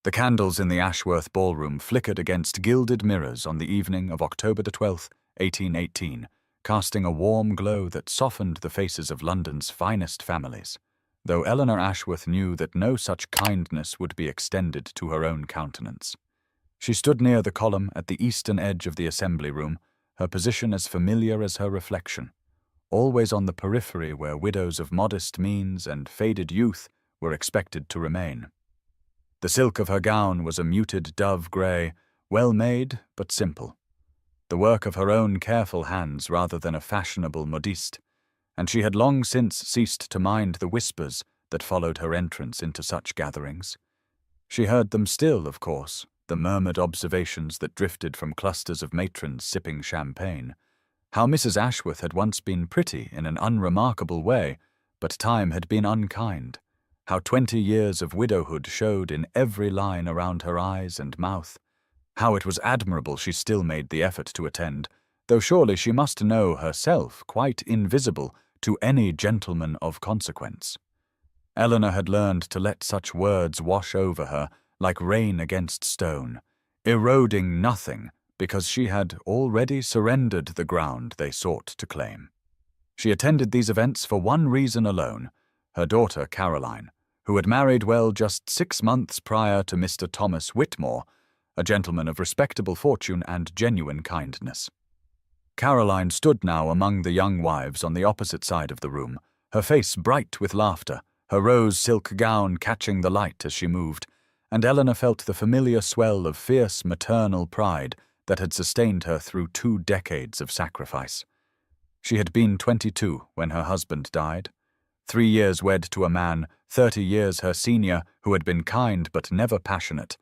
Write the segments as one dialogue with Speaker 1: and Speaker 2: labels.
Speaker 1: The candles in the Ashworth ballroom flickered against gilded mirrors on the evening of October the 12th, 1818, casting a warm glow that softened the faces of London's finest families, though Eleanor Ashworth knew that no such kindness would be extended to her own countenance. She stood near the column at the eastern edge of the assembly room, her position as familiar as her reflection, always on the periphery where widows of modest means and faded youth were expected to remain. The silk of her gown was a muted dove grey, well made but simple, the work of her own careful hands rather than a fashionable modiste, and she had long since ceased to mind the whispers that followed her entrance into such gatherings. She heard them still, of course, the murmured observations that drifted from clusters of matrons sipping champagne. How Mrs. Ashworth had once been pretty in an unremarkable way, but time had been unkind. How 20 years of widowhood showed in every line around her eyes and mouth. How it was admirable she still made the effort to attend, though surely she must know herself quite invisible to any gentleman of consequence. Eleanor had learned to let such words wash over her like rain against stone, eroding nothing because she had already surrendered the ground they sought to claim. She attended these events for one reason alone: her daughter Caroline, who had married just 6 months prior to Mr. Thomas Whitmore, a gentleman of respectable fortune and genuine kindness. Caroline stood now among the young wives on the opposite side of the room, her face bright with laughter, her rose silk gown catching the light as she moved, and Eleanor felt the familiar swell of fierce maternal pride that had sustained her through 2 decades of sacrifice. She had been 22 when her husband died, 3 years wed to a man 30 years her senior who had been kind but never passionate,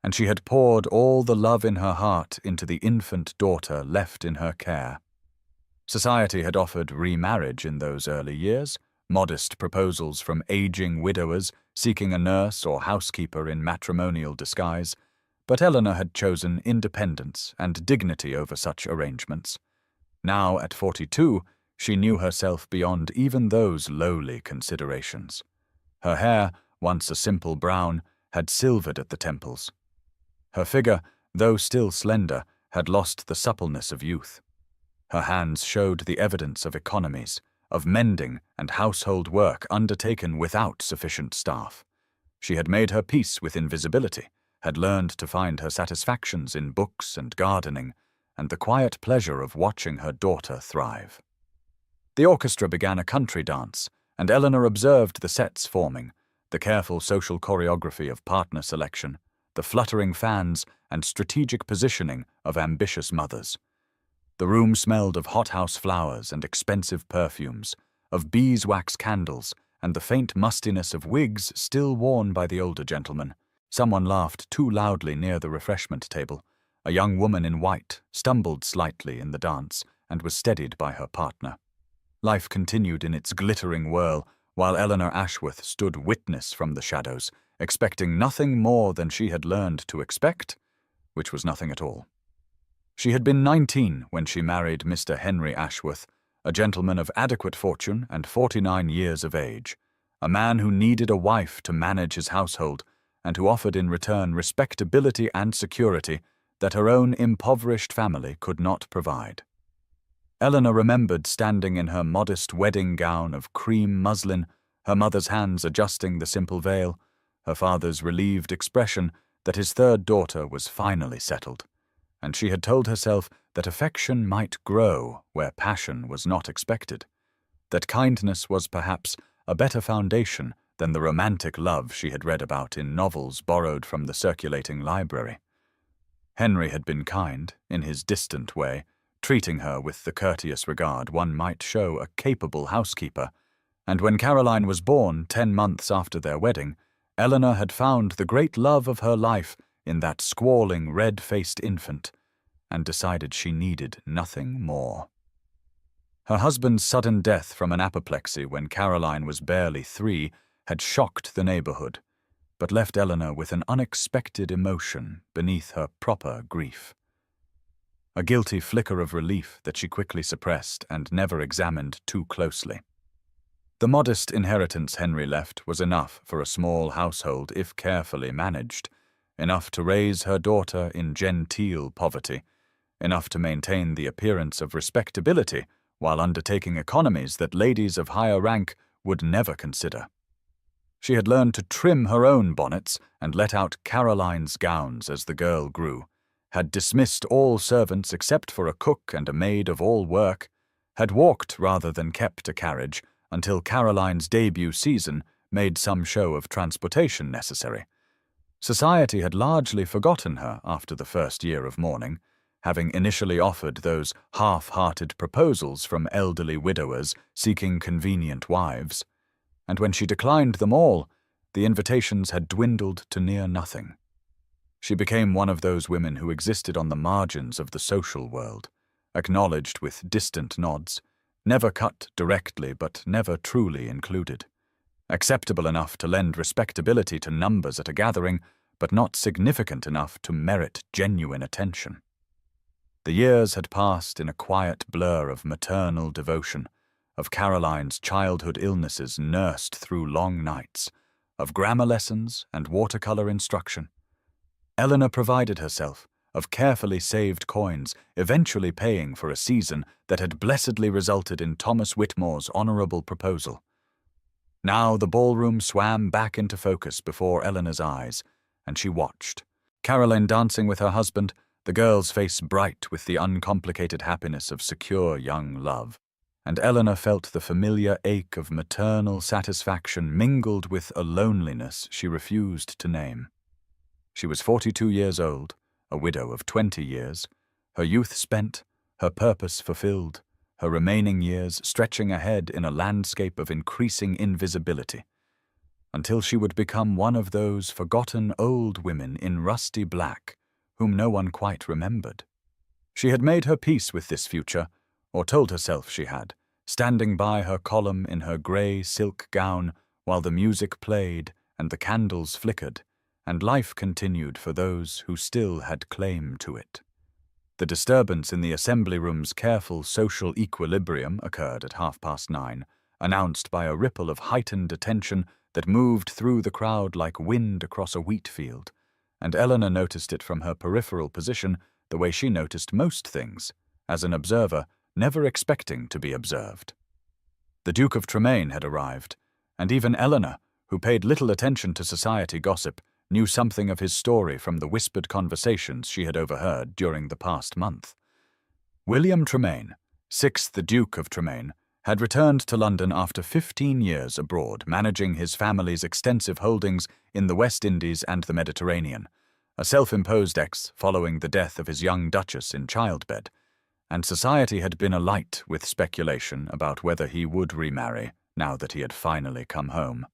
Speaker 1: and she had poured all the love in her heart into the infant daughter left in her care. Society had offered remarriage in those early years, modest proposals from aging widowers seeking a nurse or housekeeper in matrimonial disguise, but Eleanor had chosen independence and dignity over such arrangements. Now, at 42, she knew herself beyond even those lowly considerations. Her hair, once a simple brown, had silvered at the temples. Her figure, though still slender, had lost the suppleness of youth. Her hands showed the evidence of economies, of mending and household work undertaken without sufficient staff. She had made her peace with invisibility, had learned to find her satisfactions in books and gardening, and the quiet pleasure of watching her daughter thrive. The orchestra began a country dance, and Eleanor observed the sets forming, the careful social choreography of partner selection, the fluttering fans and strategic positioning of ambitious mothers. The room smelled of hothouse flowers and expensive perfumes, of beeswax candles, and the faint mustiness of wigs still worn by the older gentlemen. Someone laughed too loudly near the refreshment table. A young woman in white stumbled slightly in the dance and was steadied by her partner. Life continued in its glittering whirl, while Eleanor Ashworth stood witness from the shadows, expecting nothing more than she had learned to expect, which was nothing at all. She had been 19 when she married Mr. Henry Ashworth, a gentleman of adequate fortune and 49 years of age, a man who needed a wife to manage his household and who offered in return respectability and security that her own impoverished family could not provide. Eleanor remembered standing in her modest wedding gown of cream muslin, her mother's hands adjusting the simple veil, her father's relieved expression that his third daughter was finally settled, and she had told herself that affection might grow where passion was not expected, that kindness was perhaps a better foundation than the romantic love she had read about in novels borrowed from the circulating library. Henry had been kind, in his distant way, treating her with the courteous regard one might show a capable housekeeper, and when Caroline was born 10 months after their wedding, Eleanor had found the great love of her life in that squalling, red-faced infant, and decided she needed nothing more. Her husband's sudden death from an apoplexy when Caroline was barely 3 had shocked the neighborhood, but left Eleanor with an unexpected emotion beneath her proper grief. A guilty flicker of relief that she quickly suppressed and never examined too closely. The modest inheritance Henry left was enough for a small household if carefully managed, enough to raise her daughter in genteel poverty, enough to maintain the appearance of respectability while undertaking economies that ladies of higher rank would never consider. She had learned to trim her own bonnets and let out Caroline's gowns as the girl grew, had dismissed all servants except for a cook and a maid of all work, had walked rather than kept a carriage until Caroline's debut season made some show of transportation necessary. Society had largely forgotten her after the first year of mourning, having initially offered those half-hearted proposals from elderly widowers seeking convenient wives, and when she declined them all, the invitations had dwindled to near nothing. She became one of those women who existed on the margins of the social world, acknowledged with distant nods, never cut directly but never truly included, acceptable enough to lend respectability to numbers at a gathering, but not significant enough to merit genuine attention. The years had passed in a quiet blur of maternal devotion, of Caroline's childhood illnesses nursed through long nights, of grammar lessons and watercolor instruction. Eleanor provided herself, of carefully saved coins, eventually paying for a season that had blessedly resulted in Thomas Whitmore's honorable proposal. Now the ballroom swam back into focus before Eleanor's eyes, and she watched. Caroline dancing with her husband, the girl's face bright with the uncomplicated happiness of secure young love, and Eleanor felt the familiar ache of maternal satisfaction mingled with a loneliness she refused to name. She was 42 years old, a widow of 20 years, her youth spent, her purpose fulfilled, her remaining years stretching ahead in a landscape of increasing invisibility, until she would become one of those forgotten old women in rusty black whom no one quite remembered. She had made her peace with this future, or told herself she had, standing by her column in her grey silk gown while the music played and the candles flickered, and life continued for those who still had claim to it. The disturbance in the assembly room's careful social equilibrium occurred at 9:30, announced by a ripple of heightened attention that moved through the crowd like wind across a wheat field, and Eleanor noticed it from her peripheral position the way she noticed most things, as an observer, never expecting to be observed. The Duke of Tremaine had arrived, and even Eleanor, who paid little attention to society gossip, knew something of his story from the whispered conversations she had overheard during the past month. William Tremaine, 6th Duke of Tremaine, had returned to London after 15 years abroad, managing his family's extensive holdings in the West Indies and the Mediterranean, a self-imposed ex following the death of his young Duchess in childbed, and society had been alight with speculation about whether he would remarry now that he had finally come home.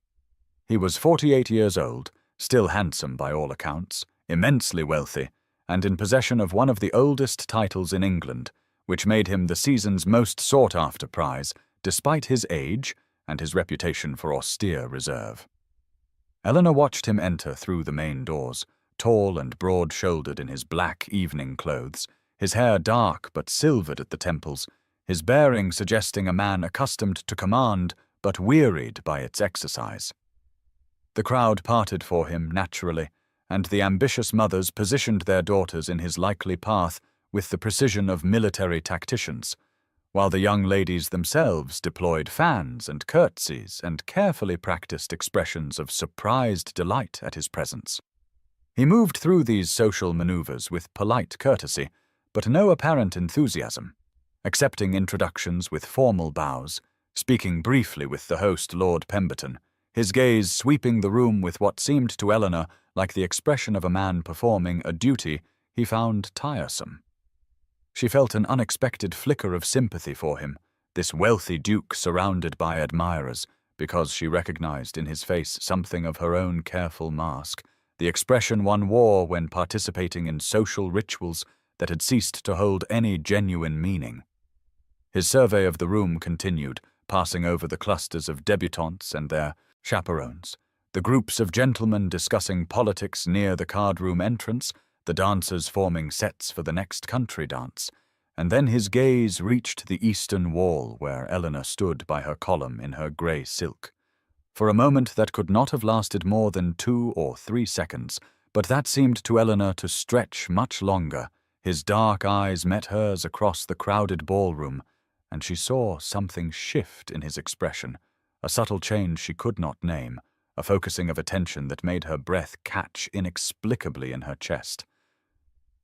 Speaker 1: He was 48 years old, still handsome by all accounts, immensely wealthy, and in possession of one of the oldest titles in England, which made him the season's most sought-after prize, despite his age and his reputation for austere reserve. Eleanor watched him enter through the main doors, tall and broad-shouldered in his black evening clothes, his hair dark but silvered at the temples, his bearing suggesting a man accustomed to command but wearied by its exercise. The crowd parted for him naturally, and the ambitious mothers positioned their daughters in his likely path with the precision of military tacticians, while the young ladies themselves deployed fans and curtsies and carefully practiced expressions of surprised delight at his presence. He moved through these social maneuvers with polite courtesy, but no apparent enthusiasm, accepting introductions with formal bows, speaking briefly with the host Lord Pemberton, his gaze sweeping the room with what seemed to Eleanor like the expression of a man performing a duty he found tiresome. She felt an unexpected flicker of sympathy for him, this wealthy duke surrounded by admirers, because she recognized in his face something of her own careful mask, the expression one wore when participating in social rituals that had ceased to hold any genuine meaning. His survey of the room continued, passing over the clusters of debutantes and their chaperones, the groups of gentlemen discussing politics near the card-room entrance, the dancers forming sets for the next country dance, and then his gaze reached the eastern wall where Eleanor stood by her column in her grey silk. For a moment that could not have lasted more than 2 or 3 seconds, But that seemed to Eleanor to stretch much longer. His dark eyes met hers across the crowded ballroom, and she saw something shift in his expression, a subtle change she could not name, a focusing of attention that made her breath catch inexplicably in her chest.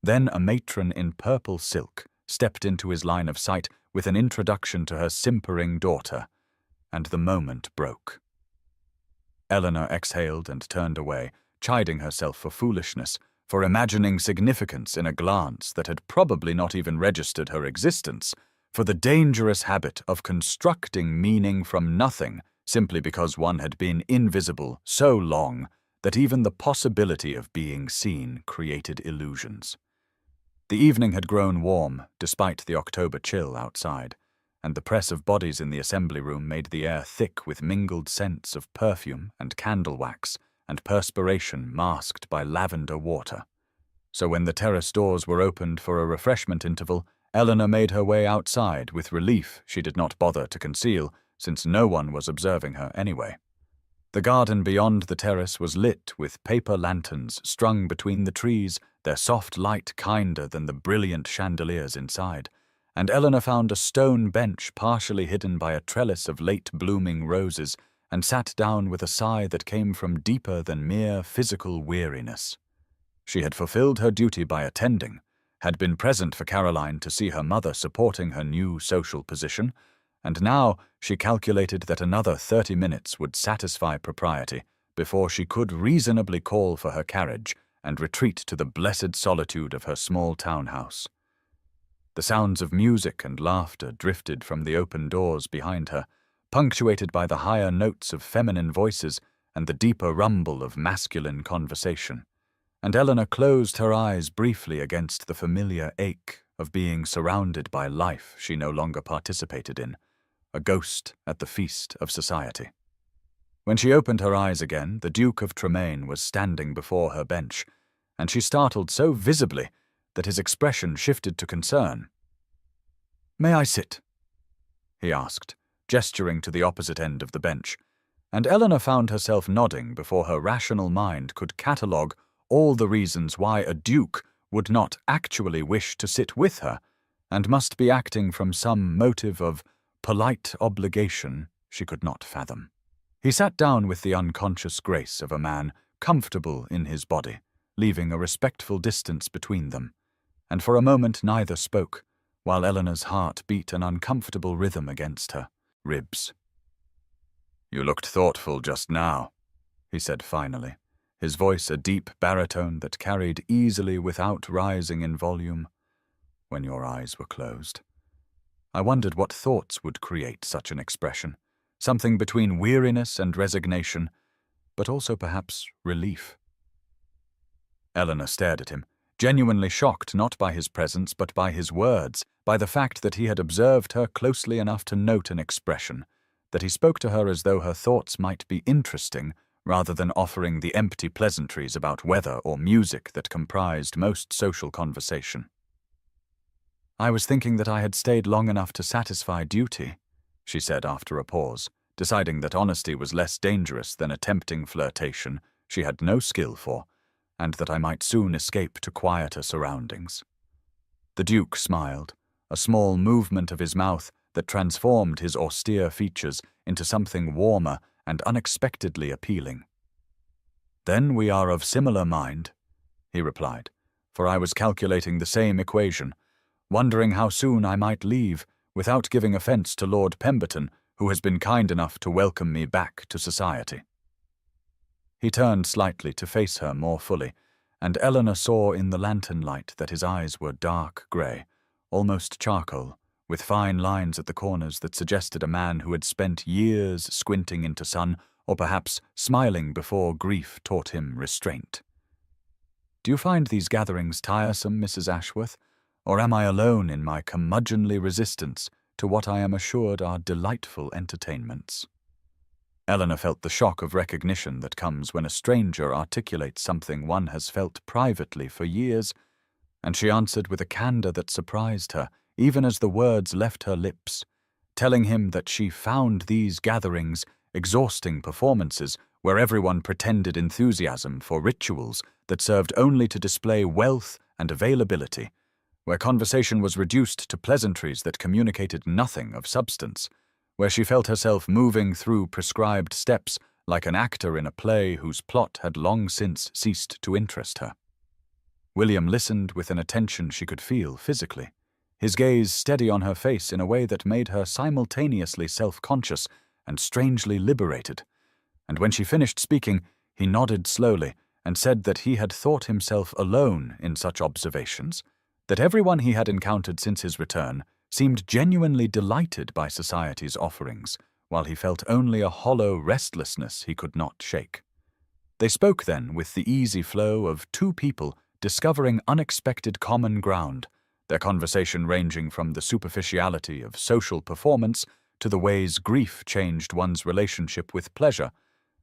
Speaker 1: Then a matron in purple silk stepped into his line of sight with an introduction to her simpering daughter, and the moment broke. Eleanor exhaled and turned away, chiding herself for foolishness, for imagining significance in a glance that had probably not even registered her existence, for the dangerous habit of constructing meaning from nothing simply because one had been invisible so long that even the possibility of being seen created illusions. The evening had grown warm, despite the October chill outside, and the press of bodies in the assembly room made the air thick with mingled scents of perfume and candle wax and perspiration masked by lavender water. So when the terrace doors were opened for a refreshment interval, Eleanor made her way outside with relief she did not bother to conceal, since no one was observing her anyway. The garden beyond the terrace was lit with paper lanterns strung between the trees, their soft light kinder than the brilliant chandeliers inside, and Eleanor found a stone bench partially hidden by a trellis of late-blooming roses and sat down with a sigh that came from deeper than mere physical weariness. She had fulfilled her duty by attending, had been present for Caroline to see her mother supporting her new social position, and now she calculated that another 30 minutes would satisfy propriety before she could reasonably call for her carriage and retreat to the blessed solitude of her small townhouse. The sounds of music and laughter drifted from the open doors behind her, punctuated by the higher notes of feminine voices and the deeper rumble of masculine conversation, and Eleanor closed her eyes briefly against the familiar ache of being surrounded by life she no longer participated in, a ghost at the feast of society. When she opened her eyes again, the Duke of Tremaine was standing before her bench, and she startled so visibly that his expression shifted to concern. "May I sit?" he asked, gesturing to the opposite end of the bench, and Eleanor found herself nodding before her rational mind could catalogue all the reasons why a duke would not actually wish to sit with her, and must be acting from some motive of polite obligation she could not fathom. He sat down with the unconscious grace of a man comfortable in his body, leaving a respectful distance between them, and for a moment neither spoke, while Eleanor's heart beat an uncomfortable rhythm against her ribs. "You looked thoughtful just now," he said finally, his voice a deep baritone that carried easily without rising in volume, "when your eyes were closed." I wondered what thoughts would create such an expression, something between weariness and resignation, but also perhaps relief. Eleanor stared at him, genuinely shocked not by his presence but by his words, by the fact that he had observed her closely enough to note an expression, that he spoke to her as though her thoughts might be interesting rather than offering the empty pleasantries about weather or music that comprised most social conversation. "I was thinking that I had stayed long enough to satisfy duty," she said after a pause, deciding that honesty was less dangerous than a tempting flirtation she had no skill for, and that I might soon escape to quieter surroundings. The Duke smiled, a small movement of his mouth that transformed his austere features into something warmer and unexpectedly appealing. "Then we are of similar mind," he replied, for I was calculating the same equation, wondering how soon I might leave without giving offence to Lord Pemberton, who has been kind enough to welcome me back to society. He turned slightly to face her more fully, and Eleanor saw in the lantern light that his eyes were dark grey, almost charcoal, with fine lines at the corners that suggested a man who had spent years squinting into sun, or perhaps smiling before grief taught him restraint. "Do you find these gatherings tiresome, Mrs. Ashworth, or am I alone in my curmudgeonly resistance to what I am assured are delightful entertainments?" Eleanor felt the shock of recognition that comes when a stranger articulates something one has felt privately for years, and she answered with a candour that surprised her, even as the words left her lips, telling him that she found these gatherings exhausting performances where everyone pretended enthusiasm for rituals that served only to display wealth and availability, where conversation was reduced to pleasantries that communicated nothing of substance, where she felt herself moving through prescribed steps like an actor in a play whose plot had long since ceased to interest her. William listened with an attention she could feel physically, his gaze steady on her face in a way that made her simultaneously self-conscious and strangely liberated. And when she finished speaking, he nodded slowly and said that he had thought himself alone in such observations, that everyone he had encountered since his return seemed genuinely delighted by society's offerings, while he felt only a hollow restlessness he could not shake. They spoke then with the easy flow of two people discovering unexpected common ground, their conversation ranging from the superficiality of social performance to the ways grief changed one's relationship with pleasure,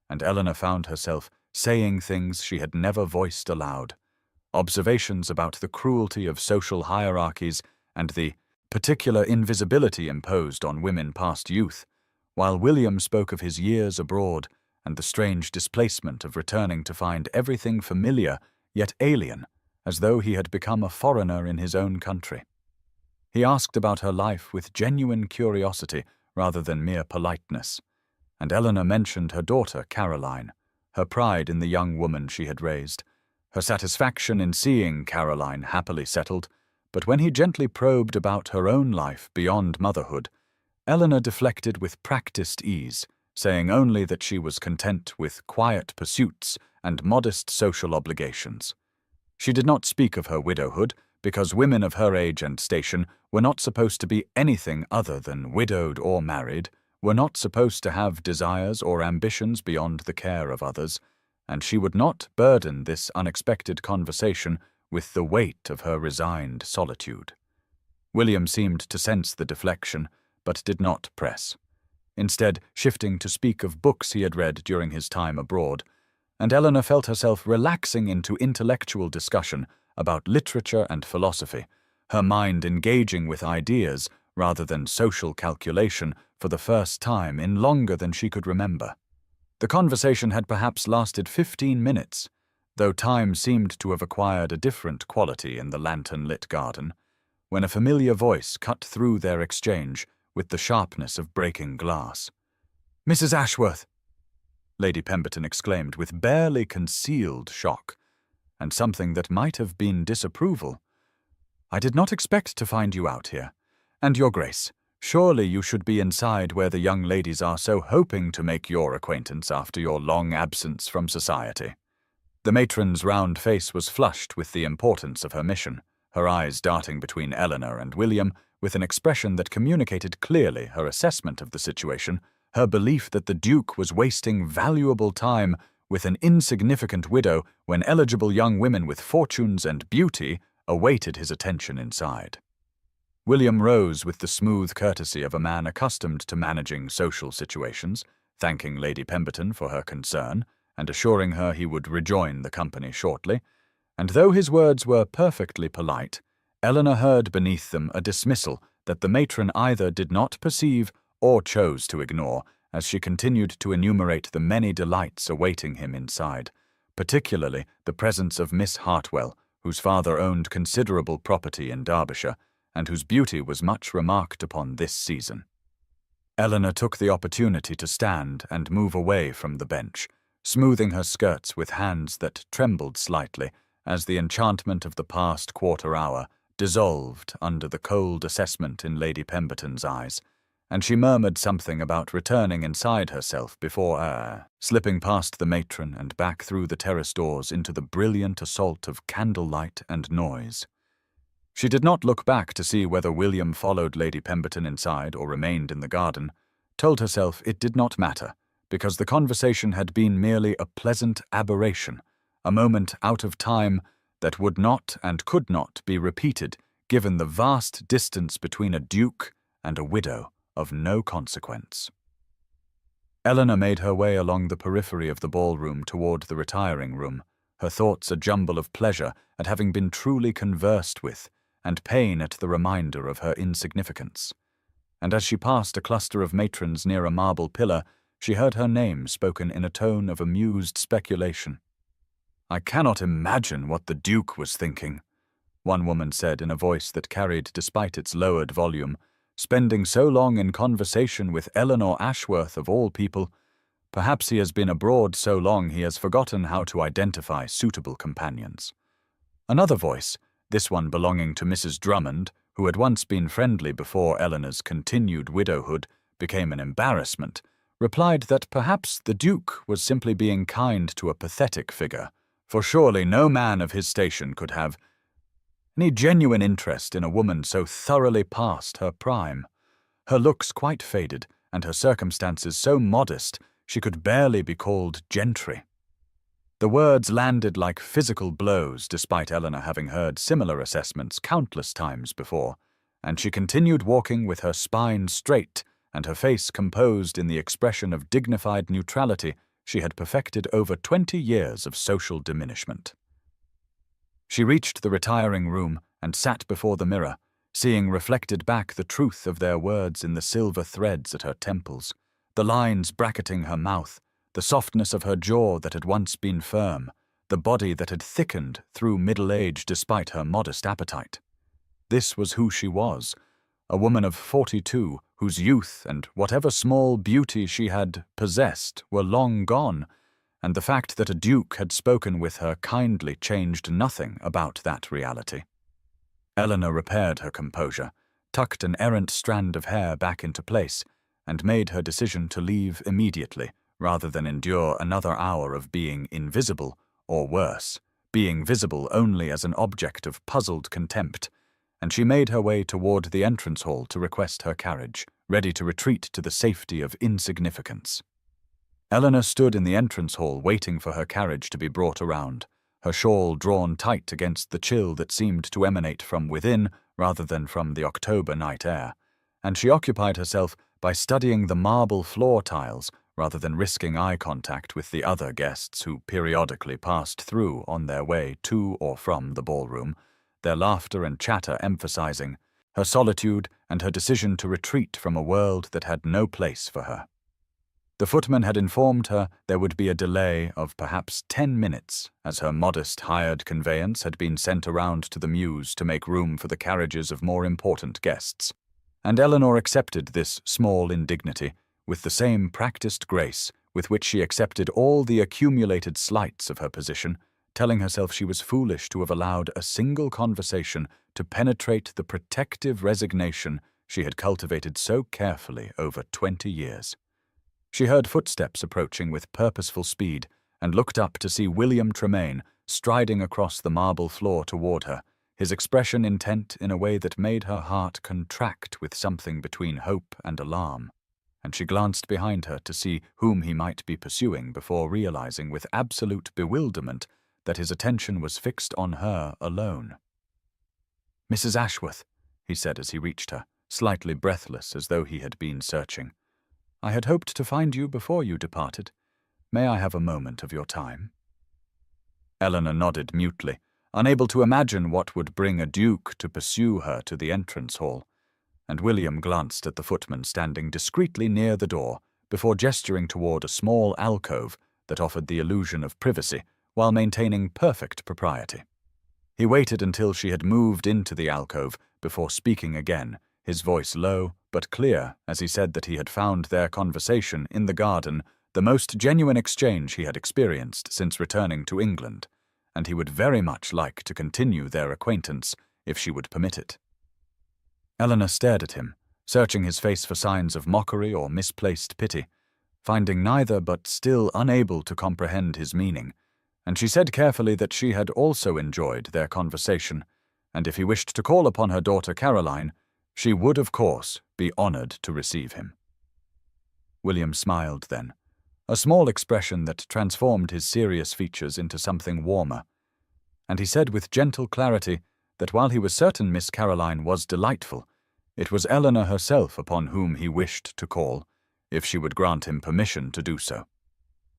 Speaker 1: and Eleanor found herself saying things she had never voiced aloud, observations about the cruelty of social hierarchies and the particular invisibility imposed on women past youth, while William spoke of his years abroad and the strange displacement of returning to find everything familiar yet alien, as though he had become a foreigner in his own country. He asked about her life with genuine curiosity rather than mere politeness, and Eleanor mentioned her daughter, Caroline, her pride in the young woman she had raised, her satisfaction in seeing Caroline happily settled. But when he gently probed about her own life beyond motherhood, Eleanor deflected with practiced ease, saying only that she was content with quiet pursuits and modest social obligations. She did not speak of her widowhood, because women of her age and station were not supposed to be anything other than widowed or married, were not supposed to have desires or ambitions beyond the care of others, and she would not burden this unexpected conversation with the weight of her resigned solitude. William seemed to sense the deflection, but did not press, instead shifting to speak of books he had read during his time abroad, and Eleanor felt herself relaxing into intellectual discussion about literature and philosophy, her mind engaging with ideas rather than social calculation for the first time in longer than she could remember. The conversation had perhaps lasted 15 minutes, though time seemed to have acquired a different quality in the lantern-lit garden, when a familiar voice cut through their exchange with the sharpness of breaking glass. "Mrs. Ashworth!" Lady Pemberton exclaimed with barely concealed shock, and something that might have been disapproval. "I did not expect to find you out here. And your Grace, surely you should be inside where the young ladies are so hoping to make your acquaintance after your long absence from society." The matron's round face was flushed with the importance of her mission, her eyes darting between Eleanor and William with an expression that communicated clearly her assessment of the situation, her belief that the Duke was wasting valuable time with an insignificant widow when eligible young women with fortunes and beauty awaited his attention inside. William rose with the smooth courtesy of a man accustomed to managing social situations, thanking Lady Pemberton for her concern and assuring her he would rejoin the company shortly, and though his words were perfectly polite, Eleanor heard beneath them a dismissal that the matron either did not perceive or chose to ignore as she continued to enumerate the many delights awaiting him inside, particularly the presence of Miss Hartwell, whose father owned considerable property in Derbyshire, and whose beauty was much remarked upon this season. Eleanor took the opportunity to stand and move away from the bench, smoothing her skirts with hands that trembled slightly as the enchantment of the past quarter hour dissolved under the cold assessment in Lady Pemberton's eyes, and she murmured something about returning inside herself before slipping past the matron and back through the terrace doors into the brilliant assault of candlelight and noise. She did not look back to see whether William followed Lady Pemberton inside or remained in the garden, told herself it did not matter, because the conversation had been merely a pleasant aberration, a moment out of time that would not and could not be repeated given the vast distance between a duke and a widow of no consequence. Eleanor made her way along the periphery of the ballroom toward the retiring room, her thoughts a jumble of pleasure at having been truly conversed with, and pain at the reminder of her insignificance. And as she passed a cluster of matrons near a marble pillar, she heard her name spoken in a tone of amused speculation. "I cannot imagine what the Duke was thinking," one woman said in a voice that carried despite its lowered volume, "spending so long in conversation with Eleanor Ashworth of all people. Perhaps he has been abroad so long he has forgotten how to identify suitable companions." Another voice, this one belonging to Mrs. Drummond, who had once been friendly before Eleanor's continued widowhood became an embarrassment, replied that perhaps the Duke was simply being kind to a pathetic figure, for surely no man of his station could have any genuine interest in a woman so thoroughly past her prime. Her looks quite faded, and her circumstances so modest she could barely be called gentry. The words landed like physical blows despite Eleanor having heard similar assessments countless times before, and she continued walking with her spine straight and her face composed in the expression of dignified neutrality she had perfected over 20 years of social diminishment. She reached the retiring room and sat before the mirror, seeing reflected back the truth of their words in the silver threads at her temples, the lines bracketing her mouth, the softness of her jaw that had once been firm, the body that had thickened through middle age despite her modest appetite. This was who she was, a woman of 42 whose youth and whatever small beauty she had possessed were long gone, and the fact that a duke had spoken with her kindly changed nothing about that reality. Eleanor repaired her composure, tucked an errant strand of hair back into place, and made her decision to leave immediately, rather than endure another hour of being invisible, or worse, being visible only as an object of puzzled contempt, and she made her way toward the entrance hall to request her carriage, ready to retreat to the safety of insignificance. Eleanor stood in the entrance hall waiting for her carriage to be brought around, her shawl drawn tight against the chill that seemed to emanate from within rather than from the October night air, and she occupied herself by studying the marble floor tiles rather than risking eye contact with the other guests who periodically passed through on their way to or from the ballroom, their laughter and chatter emphasizing her solitude and her decision to retreat from a world that had no place for her. The footman had informed her there would be a delay of perhaps 10 minutes, as her modest hired conveyance had been sent around to the mews to make room for the carriages of more important guests, and Eleanor accepted this small indignity with the same practiced grace with which she accepted all the accumulated slights of her position, telling herself she was foolish to have allowed a single conversation to penetrate the protective resignation she had cultivated so carefully over 20 years. She heard footsteps approaching with purposeful speed and looked up to see William Tremaine striding across the marble floor toward her, his expression intent in a way that made her heart contract with something between hope and alarm, and she glanced behind her to see whom he might be pursuing before realizing with absolute bewilderment that his attention was fixed on her alone. "Mrs. Ashworth," he said as he reached her, slightly breathless as though he had been searching. "I had hoped to find you before you departed. May I have a moment of your time?" Eleanor nodded mutely, unable to imagine what would bring a duke to pursue her to the entrance hall, and William glanced at the footman standing discreetly near the door before gesturing toward a small alcove that offered the illusion of privacy while maintaining perfect propriety. He waited until she had moved into the alcove before speaking again, his voice low but clear as he said that he had found their conversation in the garden the most genuine exchange he had experienced since returning to England, and he would very much like to continue their acquaintance if she would permit it. Eleanor stared at him, searching his face for signs of mockery or misplaced pity, finding neither but still unable to comprehend his meaning, and she said carefully that she had also enjoyed their conversation, and if he wished to call upon her daughter Caroline, she would, of course, be honored to receive him. William smiled then, a small expression that transformed his serious features into something warmer, and he said with gentle clarity that while he was certain Miss Caroline was delightful, it was Eleanor herself upon whom he wished to call, if she would grant him permission to do so.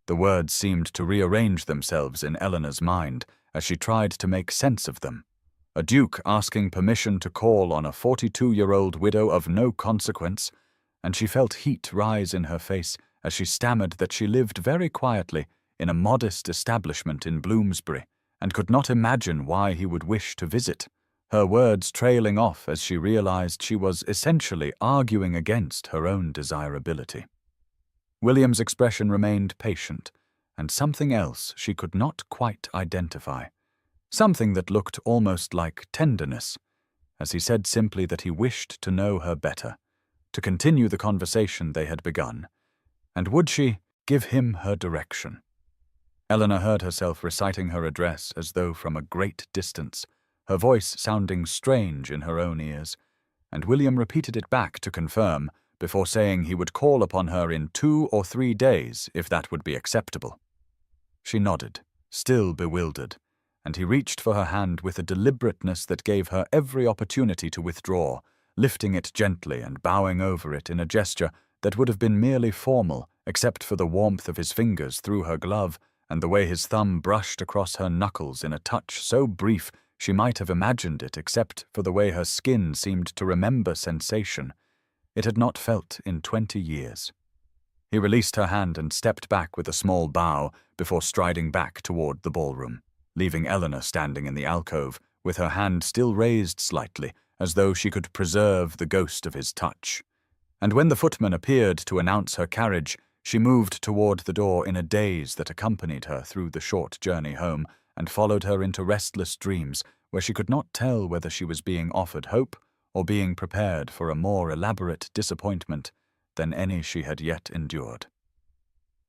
Speaker 1: The words seemed to rearrange themselves in Eleanor's mind as she tried to make sense of them. A duke asking permission to call on a 42-year-old widow of no consequence, and she felt heat rise in her face as she stammered that she lived very quietly in a modest establishment in Bloomsbury and could not imagine why he would wish to visit, her words trailing off as she realized she was essentially arguing against her own desirability. William's expression remained patient, and something else she could not quite identify, something that looked almost like tenderness, as he said simply that he wished to know her better, to continue the conversation they had begun, and would she give him her direction. Eleanor heard herself reciting her address as though from a great distance, her voice sounding strange in her own ears, and William repeated it back to confirm, before saying he would call upon her in 2 or 3 days if that would be acceptable. She nodded, still bewildered, and he reached for her hand with a deliberateness that gave her every opportunity to withdraw, lifting it gently and bowing over it in a gesture that would have been merely formal except for the warmth of his fingers through her glove and the way his thumb brushed across her knuckles in a touch so brief she might have imagined it except for the way her skin seemed to remember sensation. It had not felt in 20 years. He released her hand and stepped back with a small bow before striding back toward the ballroom, leaving Eleanor standing in the alcove with her hand still raised slightly, as though she could preserve the ghost of his touch. And when the footman appeared to announce her carriage, she moved toward the door in a daze that accompanied her through the short journey home and followed her into restless dreams where she could not tell whether she was being offered hope or being prepared for a more elaborate disappointment than any she had yet endured.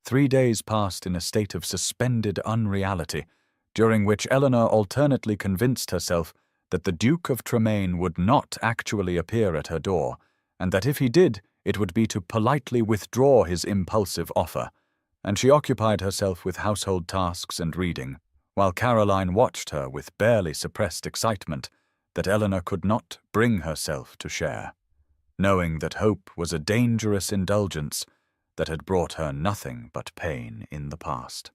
Speaker 1: 3 days passed in a state of suspended unreality, during which Eleanor alternately convinced herself that the Duke of Tremaine would not actually appear at her door, and that if he did, it would be to politely withdraw his impulsive offer, and she occupied herself with household tasks and reading, while Caroline watched her with barely suppressed excitement that Eleanor could not bring herself to share, knowing that hope was a dangerous indulgence that had brought her nothing but pain in the past.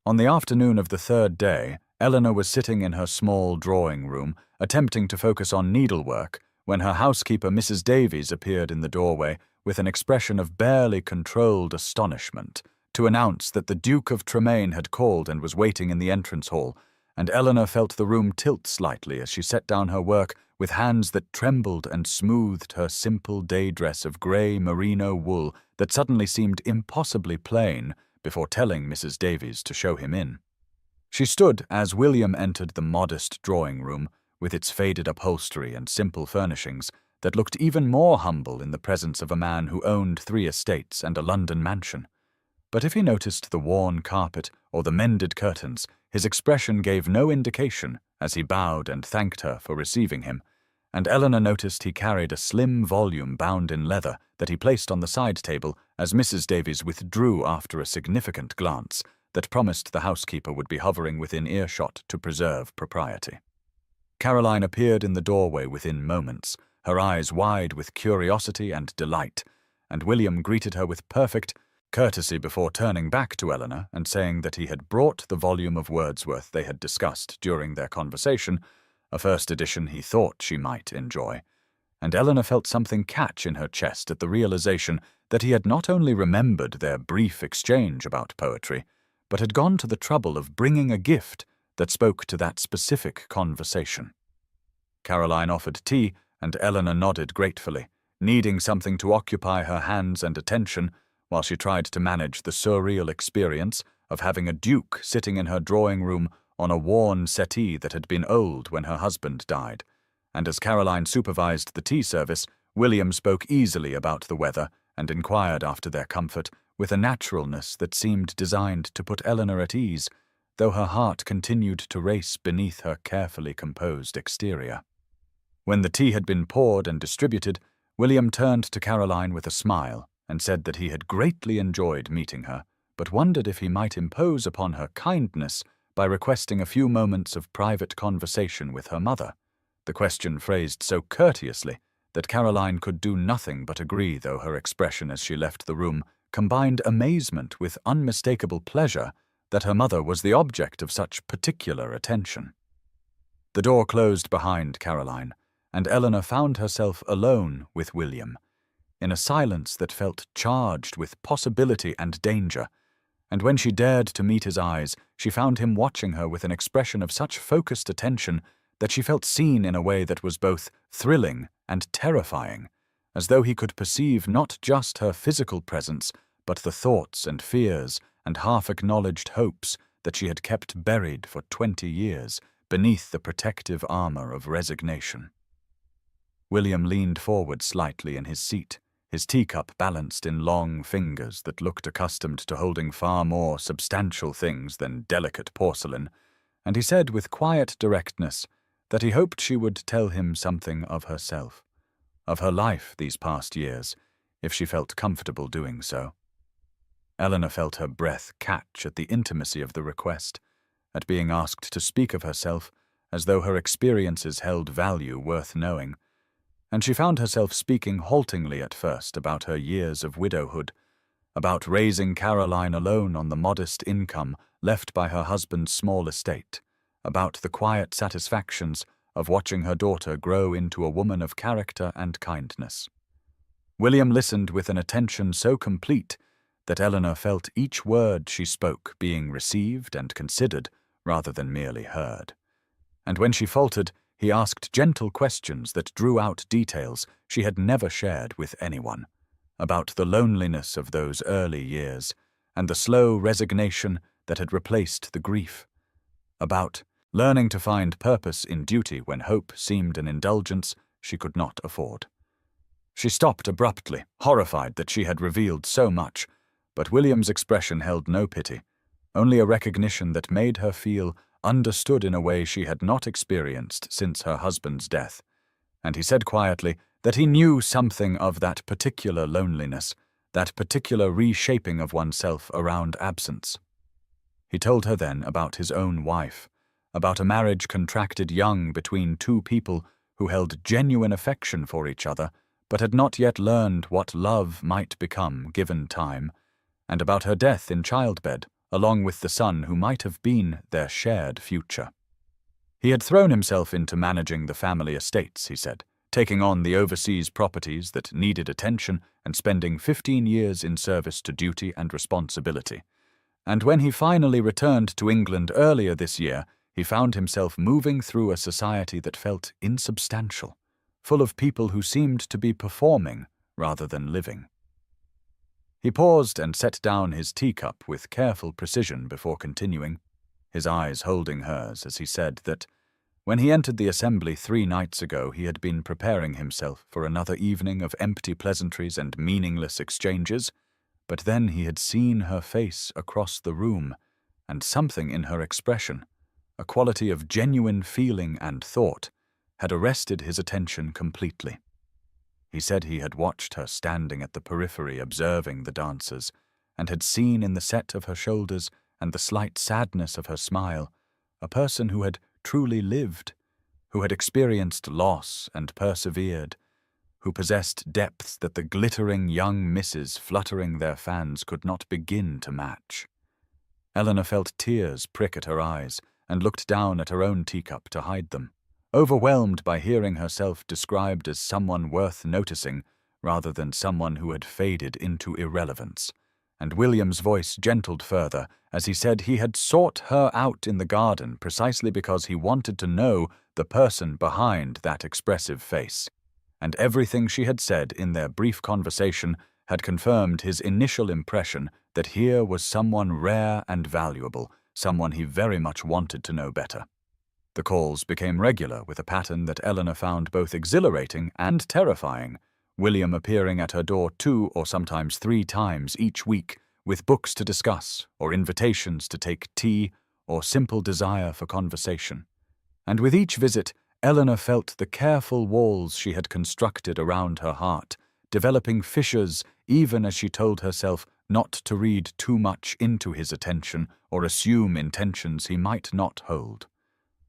Speaker 1: On the afternoon of the 3rd day, Eleanor was sitting in her small drawing room, attempting to focus on needlework, when her housekeeper Mrs. Davies appeared in the doorway with an expression of barely controlled astonishment, to announce that the Duke of Tremaine had called and was waiting in the entrance hall, and Eleanor felt the room tilt slightly as she set down her work with hands that trembled and smoothed her simple day dress of grey merino wool that suddenly seemed impossibly plain before telling Mrs. Davies to show him in. She stood as William entered the modest drawing-room with its faded upholstery and simple furnishings that looked even more humble in the presence of a man who owned 3 estates and a London mansion. But if he noticed the worn carpet or the mended curtains, his expression gave no indication as he bowed and thanked her for receiving him, and Eleanor noticed he carried a slim volume bound in leather that he placed on the side table as Mrs. Davies withdrew after a significant glance that promised the housekeeper would be hovering within earshot to preserve propriety. Caroline appeared in the doorway within moments, her eyes wide with curiosity and delight, and William greeted her with perfect courtesy before turning back to Eleanor and saying that he had brought the volume of Wordsworth they had discussed during their conversation, a first edition he thought she might enjoy, and Eleanor felt something catch in her chest at the realization that he had not only remembered their brief exchange about poetry, but had gone to the trouble of bringing a gift that spoke to that specific conversation. Caroline offered tea, and Eleanor nodded gratefully, needing something to occupy her hands and attention while she tried to manage the surreal experience of having a duke sitting in her drawing room on a worn settee that had been old when her husband died, and as Caroline supervised the tea service, William spoke easily about the weather and inquired after their comfort with a naturalness that seemed designed to put Eleanor at ease, though her heart continued to race beneath her carefully composed exterior. When the tea had been poured and distributed, William turned to Caroline with a smile and said that he had greatly enjoyed meeting her, but wondered if he might impose upon her kindness by requesting a few moments of private conversation with her mother, the question phrased so courteously that Caroline could do nothing but agree, though her expression as she left the room combined amazement with unmistakable pleasure that her mother was the object of such particular attention. The door closed behind Caroline, and Eleanor found herself alone with William. in a silence that felt charged with possibility and danger, and when she dared to meet his eyes, she found him watching her with an expression of such focused attention that she felt seen in a way that was both thrilling and terrifying, as though he could perceive not just her physical presence, but the thoughts and fears and half-acknowledged hopes that she had kept buried for 20 years beneath the protective armor of resignation. William leaned forward slightly in his seat, his teacup balanced in long fingers that looked accustomed to holding far more substantial things than delicate porcelain, and he said with quiet directness that he hoped she would tell him something of herself, of her life these past years, if she felt comfortable doing so. Eleanor felt her breath catch at the intimacy of the request, at being asked to speak of herself as though her experiences held value worth knowing, and she found herself speaking haltingly at first about her years of widowhood, about raising Caroline alone on the modest income left by her husband's small estate, about the quiet satisfactions of watching her daughter grow into a woman of character and kindness. William listened with an attention so complete that Eleanor felt each word she spoke being received and considered rather than merely heard. And when she faltered, he asked gentle questions that drew out details she had never shared with anyone, about the loneliness of those early years and the slow resignation that had replaced the grief, about learning to find purpose in duty when hope seemed an indulgence she could not afford. She stopped abruptly, horrified that she had revealed so much, but William's expression held no pity, only a recognition that made her feel understood in a way she had not experienced since her husband's death, and he said quietly that he knew something of that particular loneliness, that particular reshaping of oneself around absence. He told her then about his own wife, about a marriage contracted young between two people who held genuine affection for each other, but had not yet learned what love might become given time, and about her death in childbed, along with the son who might have been their shared future. He had thrown himself into managing the family estates, he said, taking on the overseas properties that needed attention and spending 15 years in service to duty and responsibility. And when he finally returned to England earlier this year, he found himself moving through a society that felt insubstantial, full of people who seemed to be performing rather than living. He paused and set down his teacup with careful precision before continuing, his eyes holding hers as he said that when he entered the assembly 3 nights ago he had been preparing himself for another evening of empty pleasantries and meaningless exchanges, but then he had seen her face across the room, and something in her expression, a quality of genuine feeling and thought, had arrested his attention completely. He said he had watched her standing at the periphery observing the dancers, and had seen in the set of her shoulders and the slight sadness of her smile a person who had truly lived, who had experienced loss and persevered, who possessed depths that the glittering young misses fluttering their fans could not begin to match. Eleanor felt tears prick at her eyes and looked down at her own teacup to hide them, overwhelmed by hearing herself described as someone worth noticing rather than someone who had faded into irrelevance. And William's voice gentled further as he said he had sought her out in the garden precisely because he wanted to know the person behind that expressive face. And everything she had said in their brief conversation had confirmed his initial impression that here was someone rare and valuable, someone he very much wanted to know better. The calls became regular with a pattern that Eleanor found both exhilarating and terrifying, William appearing at her door 2 or sometimes 3 times each week with books to discuss or invitations to take tea or simple desire for conversation. And with each visit, Eleanor felt the careful walls she had constructed around her heart, developing fissures even as she told herself not to read too much into his attention or assume intentions he might not hold.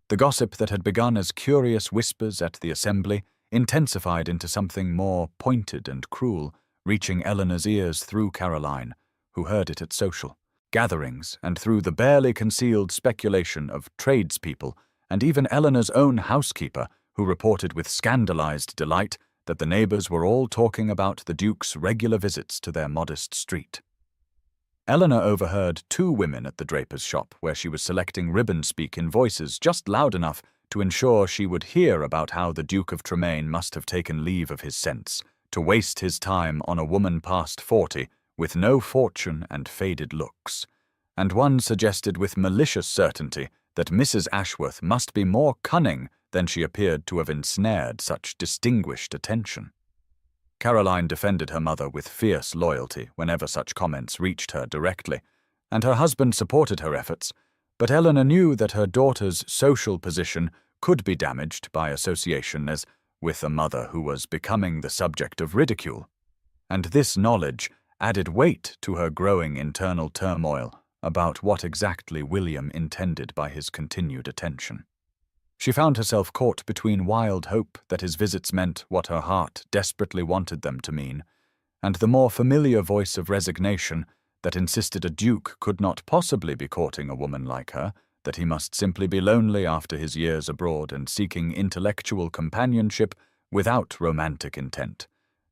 Speaker 1: The gossip that had begun as curious whispers at the assembly intensified into something more pointed and cruel, reaching Eleanor's ears through Caroline, who heard it at social gatherings and through the barely concealed speculation of tradespeople and even Eleanor's own housekeeper, who reported with scandalized delight that the neighbours were all talking about the Duke's regular visits to their modest street. Eleanor overheard two women at the draper's shop where she was selecting ribbon-speak in voices just loud enough to ensure she would hear about how the Duke of Tremaine must have taken leave of his sense, to waste his time on a woman past 40 with no fortune and faded looks. And one suggested with malicious certainty that Mrs. Ashworth must be more cunning than she appeared to have ensnared such distinguished attention. Caroline defended her mother with fierce loyalty whenever such comments reached her directly, and her husband supported her efforts, but Eleanor knew that her daughter's social position could be damaged by association as with a mother who was becoming the subject of ridicule, and this knowledge added weight to her growing internal turmoil about what exactly William intended by his continued attention. She found herself caught between wild hope that his visits meant what her heart desperately wanted them to mean, and the more familiar voice of resignation that insisted a duke could not possibly be courting a woman like her, that he must simply be lonely after his years abroad and seeking intellectual companionship without romantic intent,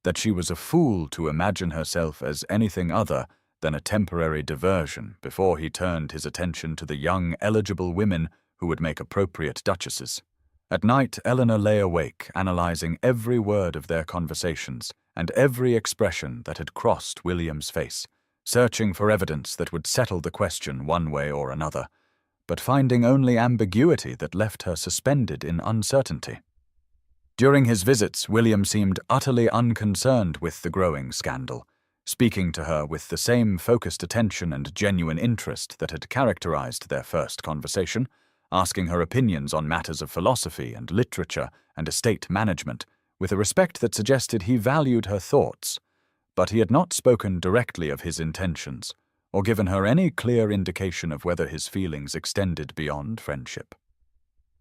Speaker 1: that she was a fool to imagine herself as anything other than a temporary diversion before he turned his attention to the young, eligible women who would make appropriate duchesses. At night, Eleanor lay awake, analyzing every word of their conversations and every expression that had crossed William's face, searching for evidence that would settle the question one way or another, but finding only ambiguity that left her suspended in uncertainty. During his visits, William seemed utterly unconcerned with the growing scandal, speaking to her with the same focused attention and genuine interest that had characterized their first conversation, asking her opinions on matters of philosophy and literature and estate management, with a respect that suggested he valued her thoughts, but he had not spoken directly of his intentions, or given her any clear indication of whether his feelings extended beyond friendship.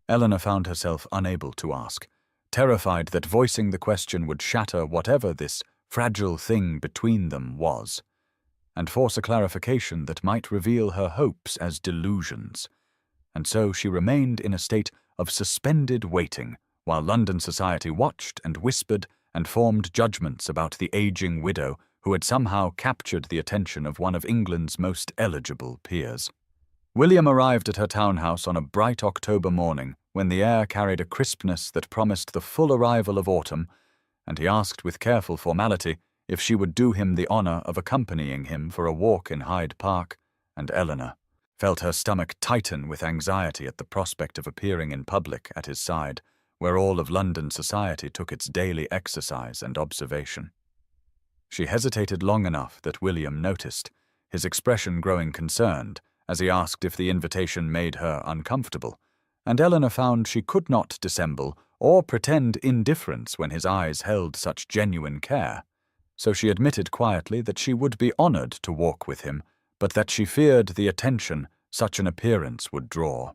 Speaker 1: Eleanor found herself unable to ask, terrified that voicing the question would shatter whatever this fragile thing between them was, and force a clarification that might reveal her hopes as delusions. And so she remained in a state of suspended waiting, while London society watched and whispered and formed judgments about the aging widow who had somehow captured the attention of one of England's most eligible peers. William arrived at her townhouse on a bright October morning when the air carried a crispness that promised the full arrival of autumn, and he asked with careful formality if she would do him the honor of accompanying him for a walk in Hyde Park, and Eleanor felt her stomach tighten with anxiety at the prospect of appearing in public at his side, where all of London society took its daily exercise and observation. She hesitated long enough that William noticed, his expression growing concerned as he asked if the invitation made her uncomfortable, and Eleanor found she could not dissemble or pretend indifference when his eyes held such genuine care, so she admitted quietly that she would be honored to walk with him, but that she feared the attention such an appearance would draw.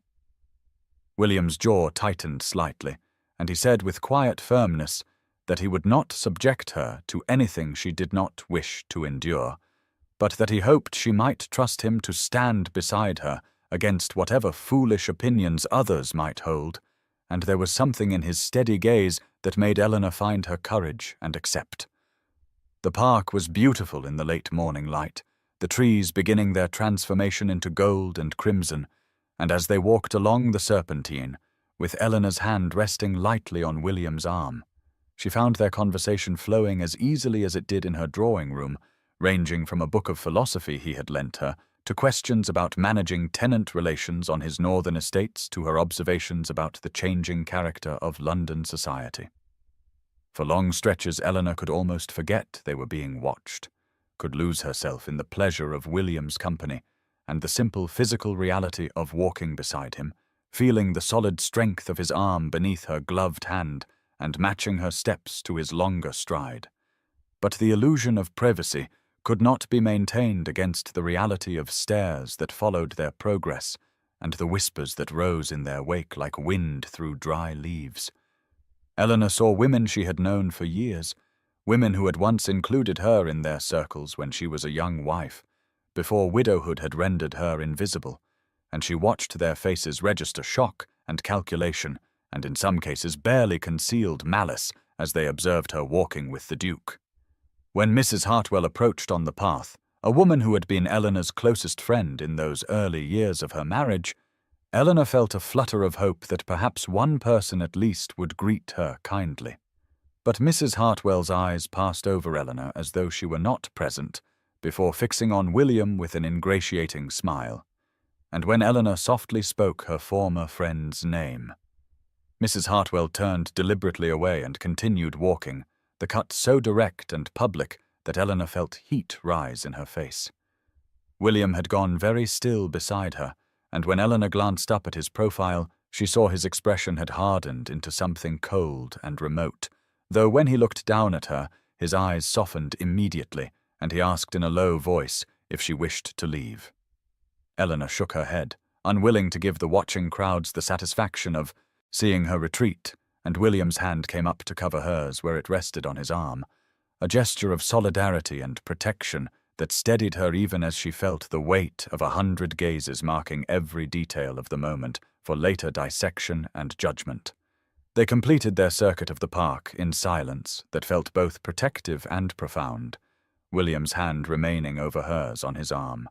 Speaker 1: William's jaw tightened slightly, and he said with quiet firmness that he would not subject her to anything she did not wish to endure, but that he hoped she might trust him to stand beside her against whatever foolish opinions others might hold, and there was something in his steady gaze that made Eleanor find her courage and accept. The park was beautiful in the late morning light, the trees beginning their transformation into gold and crimson, and as they walked along the Serpentine, with Eleanor's hand resting lightly on William's arm, she found their conversation flowing as easily as it did in her drawing-room, ranging from a book of philosophy he had lent her to questions about managing tenant relations on his northern estates to her observations about the changing character of London society. For long stretches Eleanor could almost forget they were being watched, could lose herself in the pleasure of William's company and the simple physical reality of walking beside him, feeling the solid strength of his arm beneath her gloved hand and matching her steps to his longer stride. But the illusion of privacy could not be maintained against the reality of stares that followed their progress and the whispers that rose in their wake like wind through dry leaves. Eleanor saw women she had known for years, women who had once included her in their circles when she was a young wife, before widowhood had rendered her invisible, and she watched their faces register shock and calculation, and in some cases barely concealed malice, as they observed her walking with the Duke. When Mrs. Hartwell approached on the path, a woman who had been Eleanor's closest friend in those early years of her marriage, Eleanor felt a flutter of hope that perhaps one person at least would greet her kindly. But Mrs. Hartwell's eyes passed over Eleanor as though she were not present, before fixing on William with an ingratiating smile. And when Eleanor softly spoke her former friend's name, Mrs. Hartwell turned deliberately away and continued walking, the cut so direct and public that Eleanor felt heat rise in her face. William had gone very still beside her, and when Eleanor glanced up at his profile, she saw his expression had hardened into something cold and remote, though when he looked down at her, his eyes softened immediately, and he asked in a low voice if she wished to leave. Eleanor shook her head, unwilling to give the watching crowds the satisfaction of seeing her retreat, and William's hand came up to cover hers where it rested on his arm, a gesture of solidarity and protection that steadied her even as she felt the weight of 100 gazes marking every detail of the moment for later dissection and judgment. They completed their circuit of the park in silence that felt both protective and profound, William's hand remaining over hers on his arm.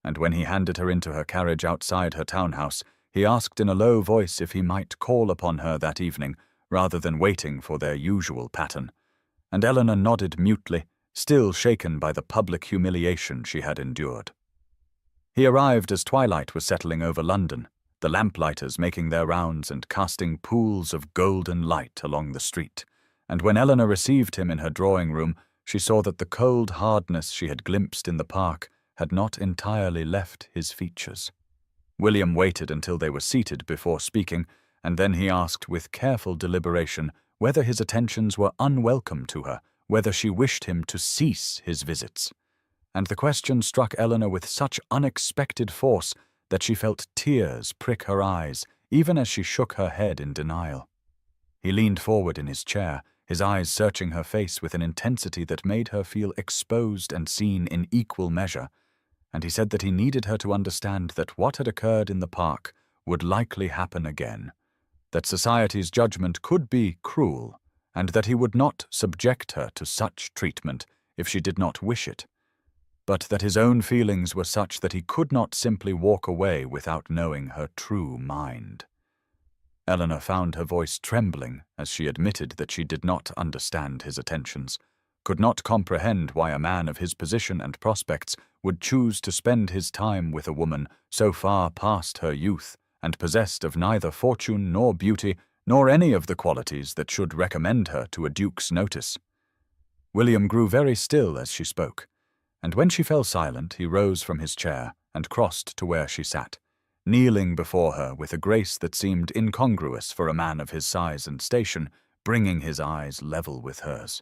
Speaker 1: And when he handed her into her carriage outside her townhouse, he asked in a low voice if he might call upon her that evening, rather than waiting for their usual pattern. And Eleanor nodded mutely, still shaken by the public humiliation she had endured. He arrived as twilight was settling over London, the lamplighters making their rounds and casting pools of golden light along the street, and when Eleanor received him in her drawing-room, she saw that the cold hardness she had glimpsed in the park had not entirely left his features. William waited until they were seated before speaking, and then he asked with careful deliberation whether his attentions were unwelcome to her, whether she wished him to cease his visits. And the question struck Eleanor with such unexpected force that she felt tears prick her eyes, even as she shook her head in denial. He leaned forward in his chair, his eyes searching her face with an intensity that made her feel exposed and seen in equal measure, and he said that he needed her to understand that what had occurred in the park would likely happen again, that society's judgment could be cruel, and that he would not subject her to such treatment if she did not wish it, but that his own feelings were such that he could not simply walk away without knowing her true mind. Eleanor found her voice trembling as she admitted that she did not understand his attentions, could not comprehend why a man of his position and prospects would choose to spend his time with a woman so far past her youth and possessed of neither fortune nor beauty nor any of the qualities that should recommend her to a duke's notice. William grew very still as she spoke, and when she fell silent he rose from his chair and crossed to where she sat, kneeling before her with a grace that seemed incongruous for a man of his size and station, bringing his eyes level with hers.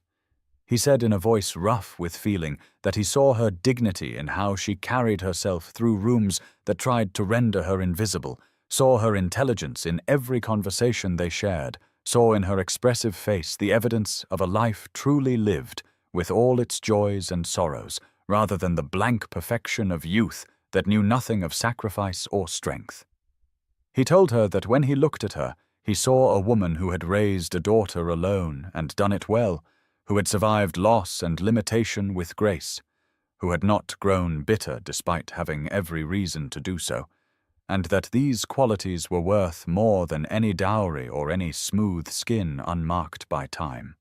Speaker 1: He said in a voice rough with feeling that he saw her dignity in how she carried herself through rooms that tried to render her invisible, saw her intelligence in every conversation they shared, saw in her expressive face the evidence of a life truly lived, with all its joys and sorrows, rather than the blank perfection of youth that knew nothing of sacrifice or strength. He told her that when he looked at her, he saw a woman who had raised a daughter alone and done it well, who had survived loss and limitation with grace, who had not grown bitter despite having every reason to do so, and that these qualities were worth more than any dowry or any smooth skin unmarked by time.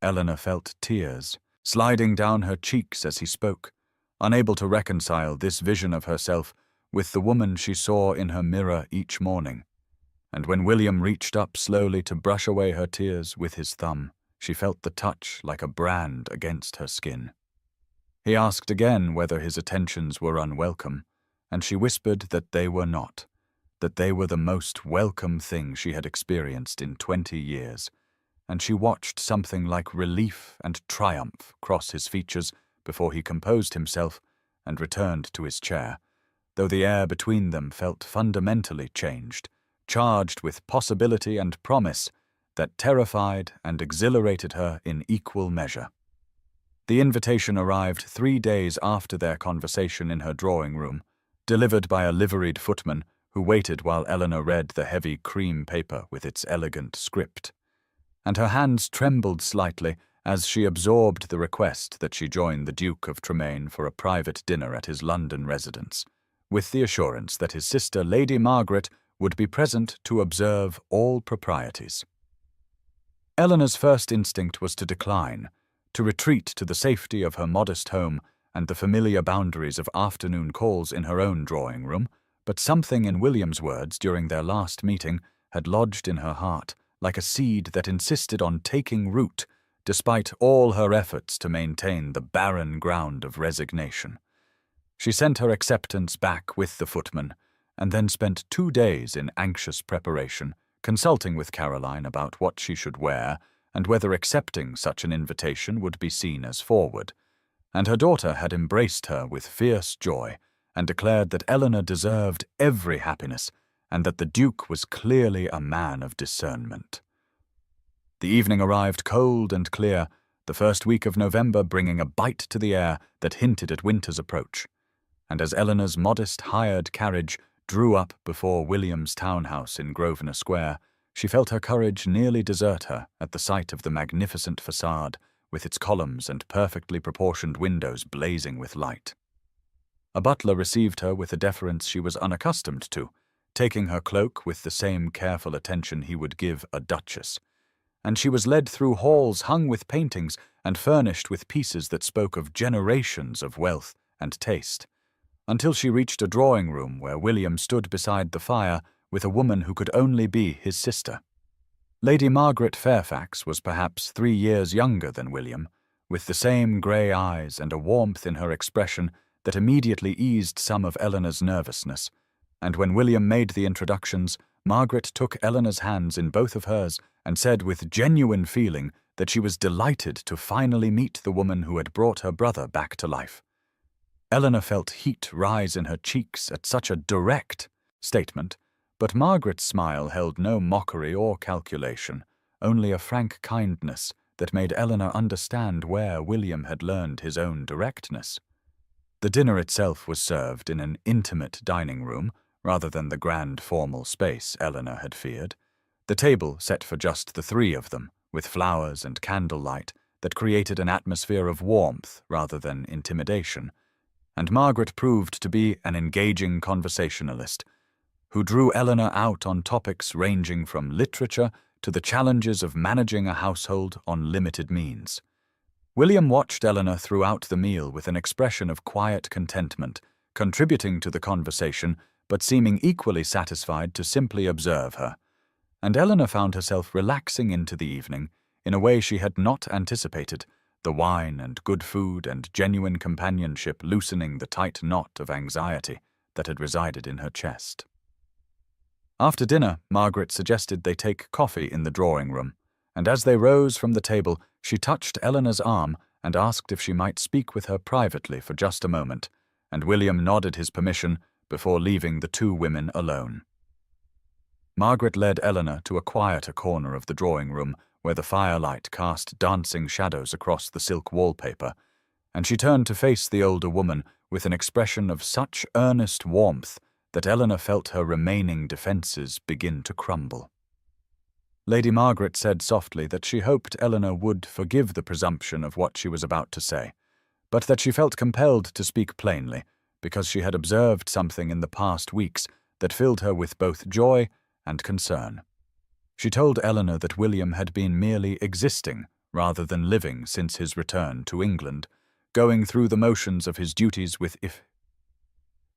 Speaker 1: Eleanor felt tears sliding down her cheeks as he spoke, unable to reconcile this vision of herself with the woman she saw in her mirror each morning. And when William reached up slowly to brush away her tears with his thumb, she felt the touch like a brand against her skin. He asked again whether his attentions were unwelcome, and she whispered that they were not, that they were the most welcome thing she had experienced in 20 years, and she watched something like relief and triumph cross his features before he composed himself and returned to his chair, though the air between them felt fundamentally changed, charged with possibility and promise that terrified and exhilarated her in equal measure. The invitation arrived 3 days after their conversation in her drawing-room, delivered by a liveried footman who waited while Eleanor read the heavy cream paper with its elegant script. and her hands trembled slightly as she absorbed the request that she join the Duke of Tremaine for a private dinner at his London residence, with the assurance that his sister Lady Margaret would be present to observe all proprieties. Eleanor's first instinct was to decline, to retreat to the safety of her modest home and the familiar boundaries of afternoon calls in her own drawing room, but something in William's words during their last meeting had lodged in her heart like a seed that insisted on taking root, despite all her efforts to maintain the barren ground of resignation. She sent her acceptance back with the footman, and then spent 2 days in anxious preparation, consulting with Caroline about what she should wear and whether accepting such an invitation would be seen as forward. And her daughter had embraced her with fierce joy and declared that Eleanor deserved every happiness and that the Duke was clearly a man of discernment. The evening arrived cold and clear, the first week of November bringing a bite to the air that hinted at winter's approach. And as Eleanor's modest hired carriage drew up before William's townhouse in Grosvenor Square, she felt her courage nearly desert her at the sight of the magnificent facade, with its columns and perfectly proportioned windows blazing with light. A butler received her with a deference she was unaccustomed to, taking her cloak with the same careful attention he would give a duchess, and she was led through halls hung with paintings and furnished with pieces that spoke of generations of wealth and taste, until she reached a drawing-room where William stood beside the fire with a woman who could only be his sister. Lady Margaret Fairfax was perhaps 3 years younger than William, with the same grey eyes and a warmth in her expression that immediately eased some of Eleanor's nervousness, and when William made the introductions, Margaret took Eleanor's hands in both of hers and said with genuine feeling that she was delighted to finally meet the woman who had brought her brother back to life. Eleanor felt heat rise in her cheeks at such a direct statement, but Margaret's smile held no mockery or calculation, only a frank kindness that made Eleanor understand where William had learned his own directness. The dinner itself was served in an intimate dining room, rather than the grand formal space Eleanor had feared. The table set for just the 3 of them, with flowers and candlelight that created an atmosphere of warmth rather than intimidation, and Margaret proved to be an engaging conversationalist, who drew Eleanor out on topics ranging from literature to the challenges of managing a household on limited means. William watched Eleanor throughout the meal with an expression of quiet contentment, contributing to the conversation but seeming equally satisfied to simply observe her, and Eleanor found herself relaxing into the evening in a way she had not anticipated, the wine and good food and genuine companionship loosening the tight knot of anxiety that had resided in her chest. After dinner, Margaret suggested they take coffee in the drawing-room, and as they rose from the table, she touched Eleanor's arm and asked if she might speak with her privately for just a moment, and William nodded his permission before leaving the 2 women alone. Margaret led Eleanor to a quieter corner of the drawing-room where the firelight cast dancing shadows across the silk wallpaper, and she turned to face the older woman with an expression of such earnest warmth that Eleanor felt her remaining defences begin to crumble. Lady Margaret said softly that she hoped Eleanor would forgive the presumption of what she was about to say, but that she felt compelled to speak plainly because she had observed something in the past weeks that filled her with both joy and concern. She told Eleanor that William had been merely existing rather than living since his return to England, going through the motions of his duties with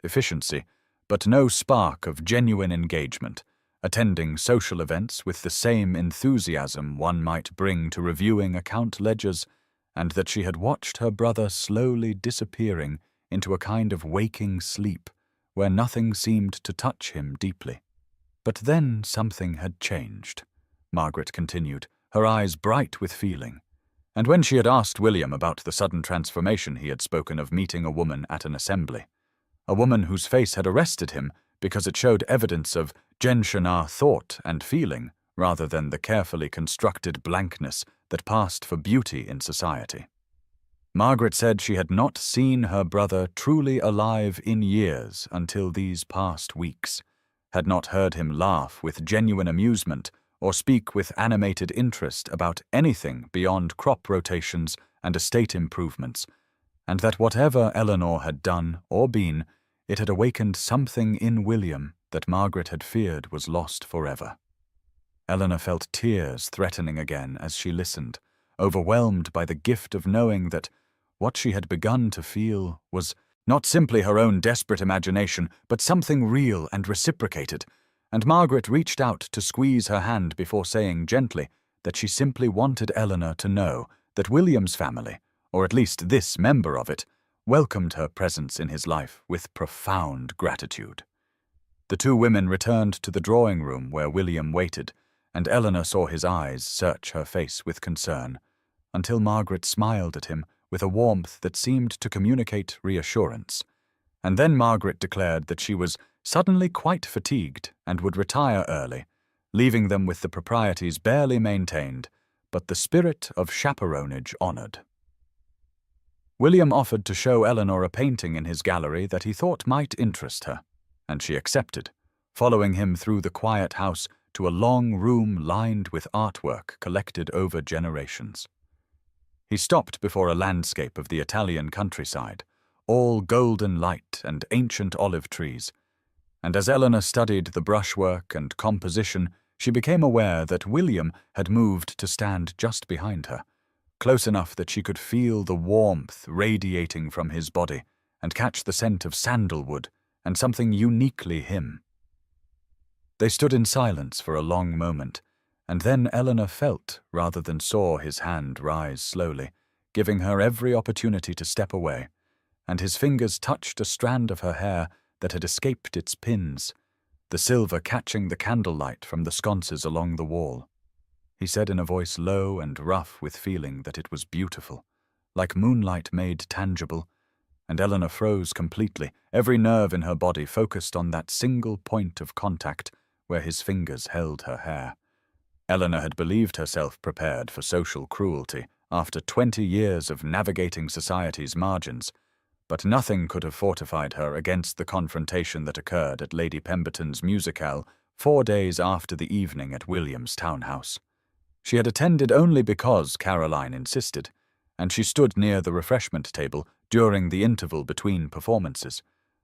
Speaker 1: efficiency, but no spark of genuine engagement, attending social events with the same enthusiasm one might bring to reviewing account ledgers, and that she had watched her brother slowly disappearing into a kind of waking sleep where nothing seemed to touch him deeply. But then something had changed, Margaret continued, her eyes bright with feeling, and when she had asked William about the sudden transformation he had spoken of meeting a woman at an assembly, a woman whose face had arrested him because it showed evidence of gentianat thought and feeling rather than the carefully constructed blankness that passed for beauty in society. Margaret said she had not seen her brother truly alive in years until these past weeks, had not heard him laugh with genuine amusement or speak with animated interest about anything beyond crop rotations and estate improvements, and that whatever Eleanor had done or been, it had awakened something in William that Margaret had feared was lost forever. Eleanor felt tears threatening again as she listened, overwhelmed by the gift of knowing that what she had begun to feel was not simply her own desperate imagination, but something real and reciprocated, and Margaret reached out to squeeze her hand before saying gently that she simply wanted Eleanor to know that William's family, or at least this member of it, welcomed her presence in his life with profound gratitude. The two women returned to the drawing room where William waited, and Eleanor saw his eyes search her face with concern, until Margaret smiled at him with a warmth that seemed to communicate reassurance. And then Margaret declared that she was suddenly quite fatigued and would retire early, leaving them with the proprieties barely maintained, but the spirit of chaperonage honored. William offered to show Eleanor a painting in his gallery that he thought might interest her, and she accepted, following him through the quiet house to a long room lined with artwork collected over generations. He stopped before a landscape of the Italian countryside, all golden light and ancient olive trees, and as Eleanor studied the brushwork and composition, she became aware that William had moved to stand just behind her, close enough that she could feel the warmth radiating from his body and catch the scent of sandalwood and something uniquely him. They stood in silence for a long moment, and then Eleanor felt rather than saw his hand rise slowly, giving her every opportunity to step away, and his fingers touched a strand of her hair that had escaped its pins, the silver catching the candlelight from the sconces along the wall. He said in a voice low and rough with feeling that it was beautiful, like moonlight made tangible, and Eleanor froze completely, every nerve in her body focused on that single point of contact where his fingers held her hair. Eleanor had believed herself prepared for social cruelty after 20 years of navigating society's margins, but nothing could have fortified her against the confrontation that occurred at Lady Pemberton's musicale 4 days after the evening at William's townhouse. She had attended only because Caroline insisted, and she stood near the refreshment table during the interval between performances,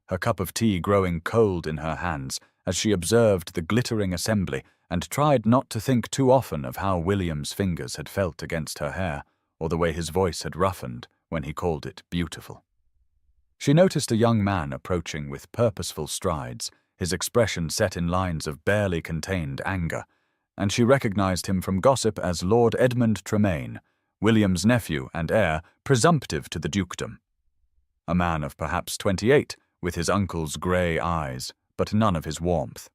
Speaker 1: her cup of tea growing cold in her hands as she observed the glittering assembly and tried not to think too often of how William's fingers had felt against her hair, or the way his voice had roughened when he called it beautiful. She noticed a young man approaching with purposeful strides, his expression set in lines of barely contained anger, and she recognized him from gossip as Lord Edmund Tremaine, William's nephew and heir presumptive to the dukedom. A man of perhaps 28, with his uncle's grey eyes, but none of his warmth.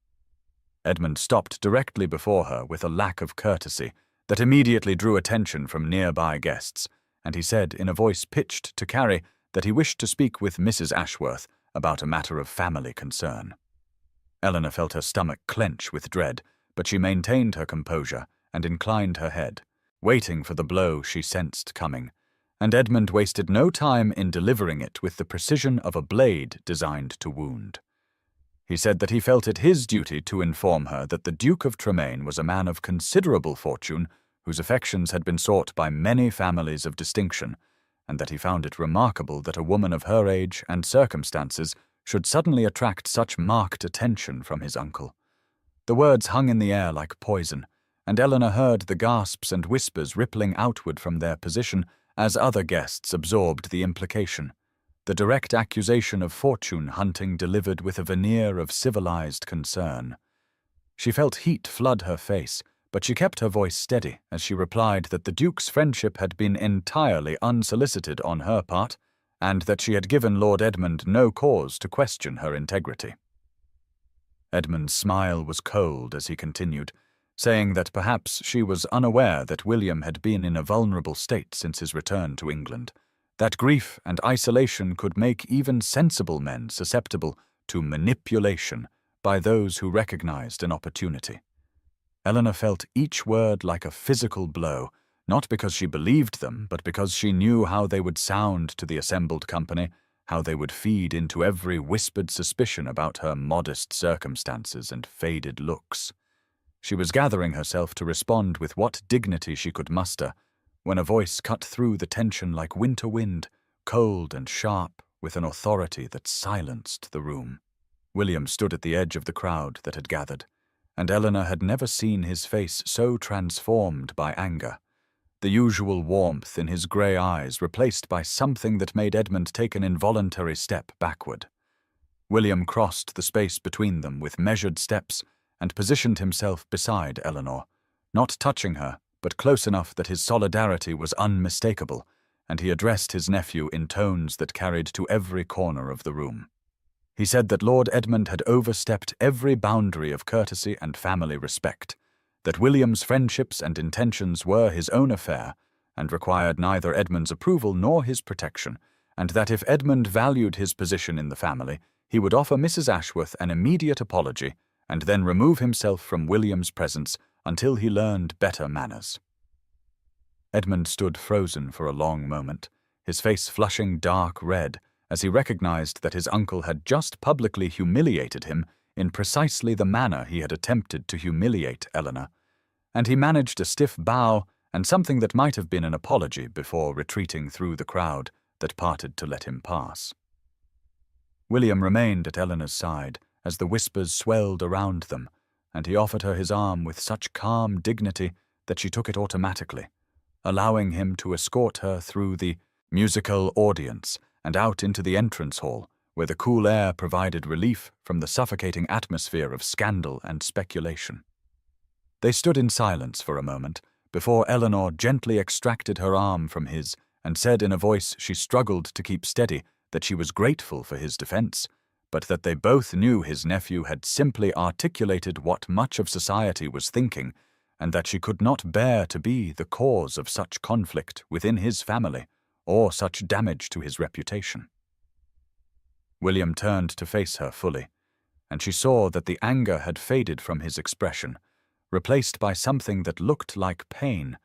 Speaker 1: Edmund stopped directly before her with a lack of courtesy that immediately drew attention from nearby guests, and he said in a voice pitched to carry that he wished to speak with Mrs. Ashworth about a matter of family concern. Eleanor felt her stomach clench with dread, but she maintained her composure and inclined her head, waiting for the blow she sensed coming, and Edmund wasted no time in delivering it with the precision of a blade designed to wound. He said that he felt it his duty to inform her that the Duke of Tremaine was a man of considerable fortune whose affections had been sought by many families of distinction, and that he found it remarkable that a woman of her age and circumstances should suddenly attract such marked attention from his uncle. The words hung in the air like poison, and Eleanor heard the gasps and whispers rippling outward from their position as other guests absorbed the implication. The direct accusation of fortune hunting delivered with a veneer of civilized concern. She felt heat flood her face, but she kept her voice steady as she replied that the Duke's friendship had been entirely unsolicited on her part, and that she had given Lord Edmund no cause to question her integrity. Edmund's smile was cold as he continued, saying that perhaps she was unaware that William had been in a vulnerable state since his return to England, that grief and isolation could make even sensible men susceptible to manipulation by those who recognized an opportunity. Eleanor felt each word like a physical blow, not because she believed them, but because she knew how they would sound to the assembled company, how they would feed into every whispered suspicion about her modest circumstances and faded looks. She was gathering herself to respond with what dignity she could muster, when a voice cut through the tension like winter wind, cold and sharp, with an authority that silenced the room. William stood at the edge of the crowd that had gathered, and Eleanor had never seen his face so transformed by anger, the usual warmth in his grey eyes replaced by something that made Edmund take an involuntary step backward. William crossed the space between them with measured steps and positioned himself beside Eleanor, not touching her, but close enough that his solidarity was unmistakable, and he addressed his nephew in tones that carried to every corner of the room. He said that Lord Edmund had overstepped every boundary of courtesy and family respect, that William's friendships and intentions were his own affair and required neither Edmund's approval nor his protection, and that if Edmund valued his position in the family, he would offer Mrs. Ashworth an immediate apology and then remove himself from William's presence until he learned better manners. Edmund stood frozen for a long moment, his face flushing dark red, as he recognized that his uncle had just publicly humiliated him in precisely the manner he had attempted to humiliate Eleanor, and he managed a stiff bow and something that might have been an apology before retreating through the crowd that parted to let him pass. William remained at Eleanor's side as the whispers swelled around them, and he offered her his arm with such calm dignity that she took it automatically, allowing him to escort her through the musical audience and out into the entrance hall, where the cool air provided relief from the suffocating atmosphere of scandal and speculation. They stood in silence for a moment before Eleanor gently extracted her arm from his and said in a voice she struggled to keep steady that she was grateful for his defense, but that they both knew his nephew had simply articulated what much of society was thinking, and that she could not bear to be the cause of such conflict within his family or such damage to his reputation. William turned to face her fully, and she saw that the anger had faded from his expression, replaced by something that looked like pain,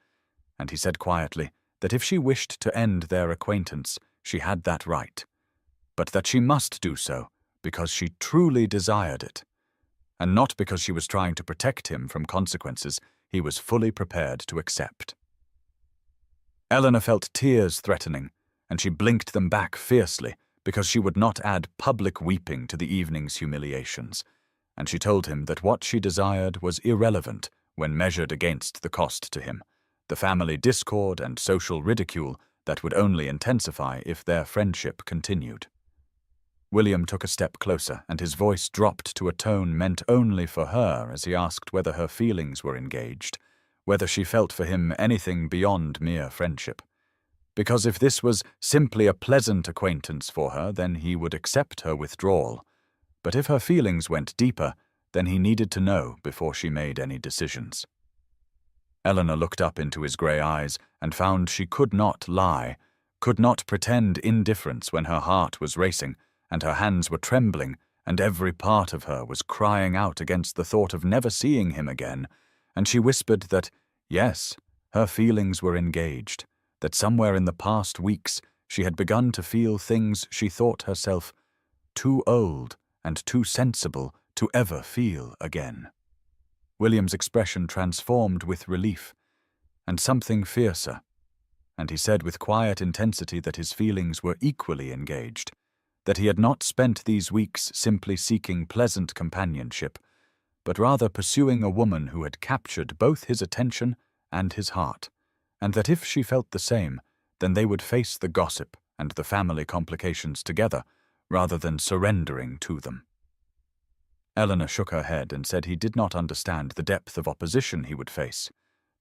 Speaker 1: and he said quietly that if she wished to end their acquaintance, she had that right, but that she must do so because she truly desired it, and not because she was trying to protect him from consequences he was fully prepared to accept. Eleanor felt tears threatening, and she blinked them back fiercely because she would not add public weeping to the evening's humiliations, and she told him that what she desired was irrelevant when measured against the cost to him, the family discord and social ridicule that would only intensify if their friendship continued. William took a step closer, and his voice dropped to a tone meant only for her as he asked whether her feelings were engaged, whether she felt for him anything beyond mere friendship. Because if this was simply a pleasant acquaintance for her, then he would accept her withdrawal. But if her feelings went deeper, then he needed to know before she made any decisions. Eleanor looked up into his grey eyes and found she could not lie, could not pretend indifference when her heart was racing and her hands were trembling and every part of her was crying out against the thought of never seeing him again, and she whispered that, yes, her feelings were engaged, that somewhere in the past weeks she had begun to feel things she thought herself too old and too sensible to ever feel again. William's expression transformed with relief and something fiercer, and he said with quiet intensity that his feelings were equally engaged, that he had not spent these weeks simply seeking pleasant companionship, but rather pursuing a woman who had captured both his attention and his heart, and that if she felt the same, then they would face the gossip and the family complications together, rather than surrendering to them. Eleanor shook her head and said he did not understand the depth of opposition he would face,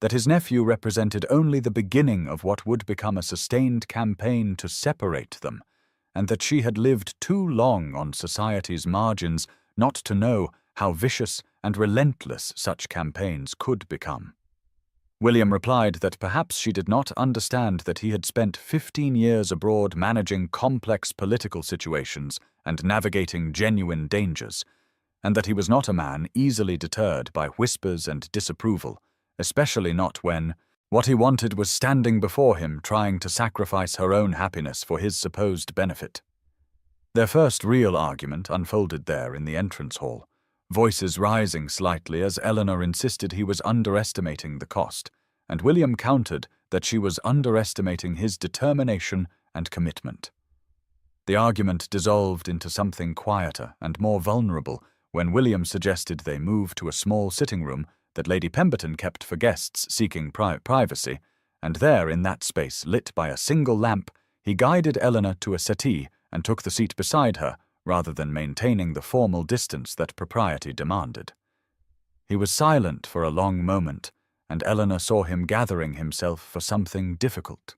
Speaker 1: that his nephew represented only the beginning of what would become a sustained campaign to separate them, and that she had lived too long on society's margins not to know how vicious and relentless such campaigns could become. William replied that perhaps she did not understand that he had spent 15 years abroad managing complex political situations and navigating genuine dangers, and that he was not a man easily deterred by whispers and disapproval, especially not when what he wanted was standing before him trying to sacrifice her own happiness for his supposed benefit. Their first real argument unfolded there in the entrance hall, voices rising slightly as Eleanor insisted he was underestimating the cost, and William countered that she was underestimating his determination and commitment. The argument dissolved into something quieter and more vulnerable when William suggested they move to a small sitting room that Lady Pemberton kept for guests seeking privacy, and there, in that space lit by a single lamp, he guided Eleanor to a settee and took the seat beside her, rather than maintaining the formal distance that propriety demanded. He was silent for a long moment, and Eleanor saw him gathering himself for something difficult.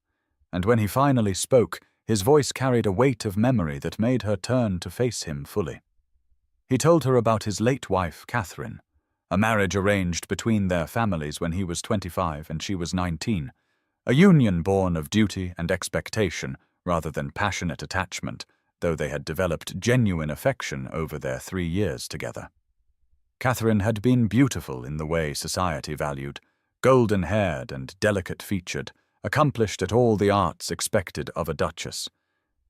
Speaker 1: And when he finally spoke, his voice carried a weight of memory that made her turn to face him fully. He told her about his late wife, Catherine, a marriage arranged between their families when he was 25 and she was 19, a union born of duty and expectation rather than passionate attachment, though they had developed genuine affection over their 3 years together. Catherine had been beautiful in the way society valued, golden-haired and delicate-featured, accomplished at all the arts expected of a duchess.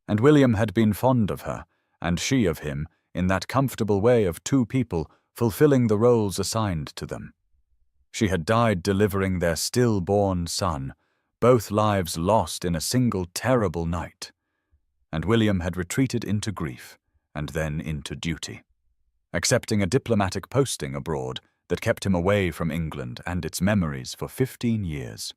Speaker 1: And William had been fond of her, and she of him, in that comfortable way of two people fulfilling the roles assigned to them. She had died delivering their stillborn son, both lives lost in a single terrible night. And William had retreated into grief, and then into duty, accepting a diplomatic posting abroad that kept him away from England and its memories for 15 years.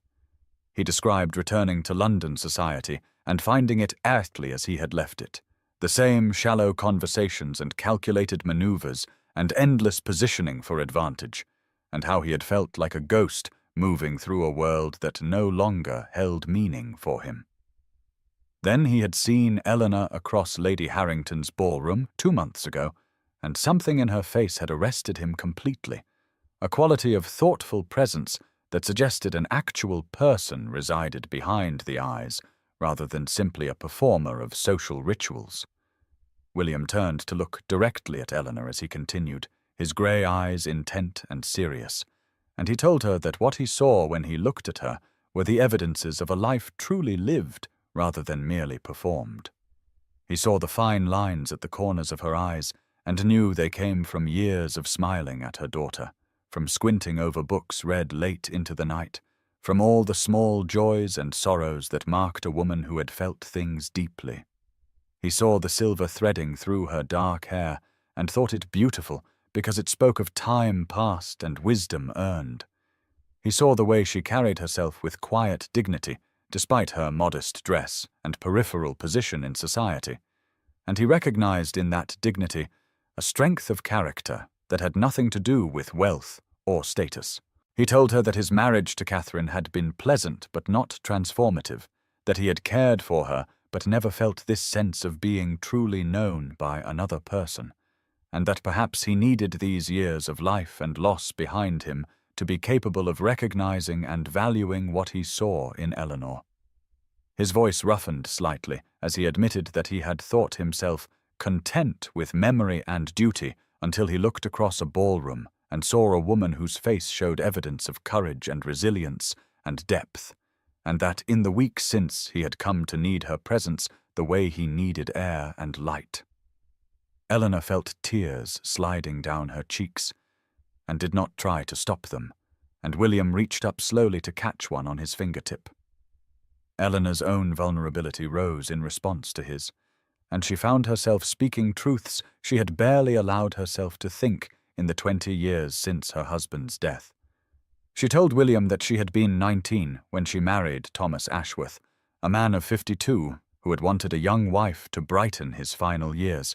Speaker 1: He described returning to London society and finding it earthly as he had left it, the same shallow conversations and calculated maneuvers and endless positioning for advantage, and how he had felt like a ghost moving through a world that no longer held meaning for him. Then he had seen Eleanor across Lady Harrington's ballroom 2 months ago, and something in her face had arrested him completely, a quality of thoughtful presence that suggested an actual person resided behind the eyes, rather than simply a performer of social rituals. William turned to look directly at Eleanor as he continued, his grey eyes intent and serious, and he told her that what he saw when he looked at her were the evidences of a life truly lived rather than merely performed. He saw the fine lines at the corners of her eyes and knew they came from years of smiling at her daughter, from squinting over books read late into the night, from all the small joys and sorrows that marked a woman who had felt things deeply. He saw the silver threading through her dark hair and thought it beautiful because it spoke of time past and wisdom earned. He saw the way she carried herself with quiet dignity, despite her modest dress and peripheral position in society, and he recognized in that dignity a strength of character that had nothing to do with wealth or status. He told her that his marriage to Catherine had been pleasant but not transformative, that he had cared for her but never felt this sense of being truly known by another person, and that perhaps he needed these years of life and loss behind him to be capable of recognizing and valuing what he saw in Eleanor. His voice roughened slightly as he admitted that he had thought himself content with memory and duty until he looked across a ballroom and saw a woman whose face showed evidence of courage and resilience and depth, and that in the week since he had come to need her presence the way he needed air and light. Eleanor felt tears sliding down her cheeks and did not try to stop them, and William reached up slowly to catch one on his fingertip. Eleanor's own vulnerability rose in response to his, and she found herself speaking truths she had barely allowed herself to think in the 20 years since her husband's death. She told William that she had been 19 when she married Thomas Ashworth, a man of 52 who had wanted a young wife to brighten his final years,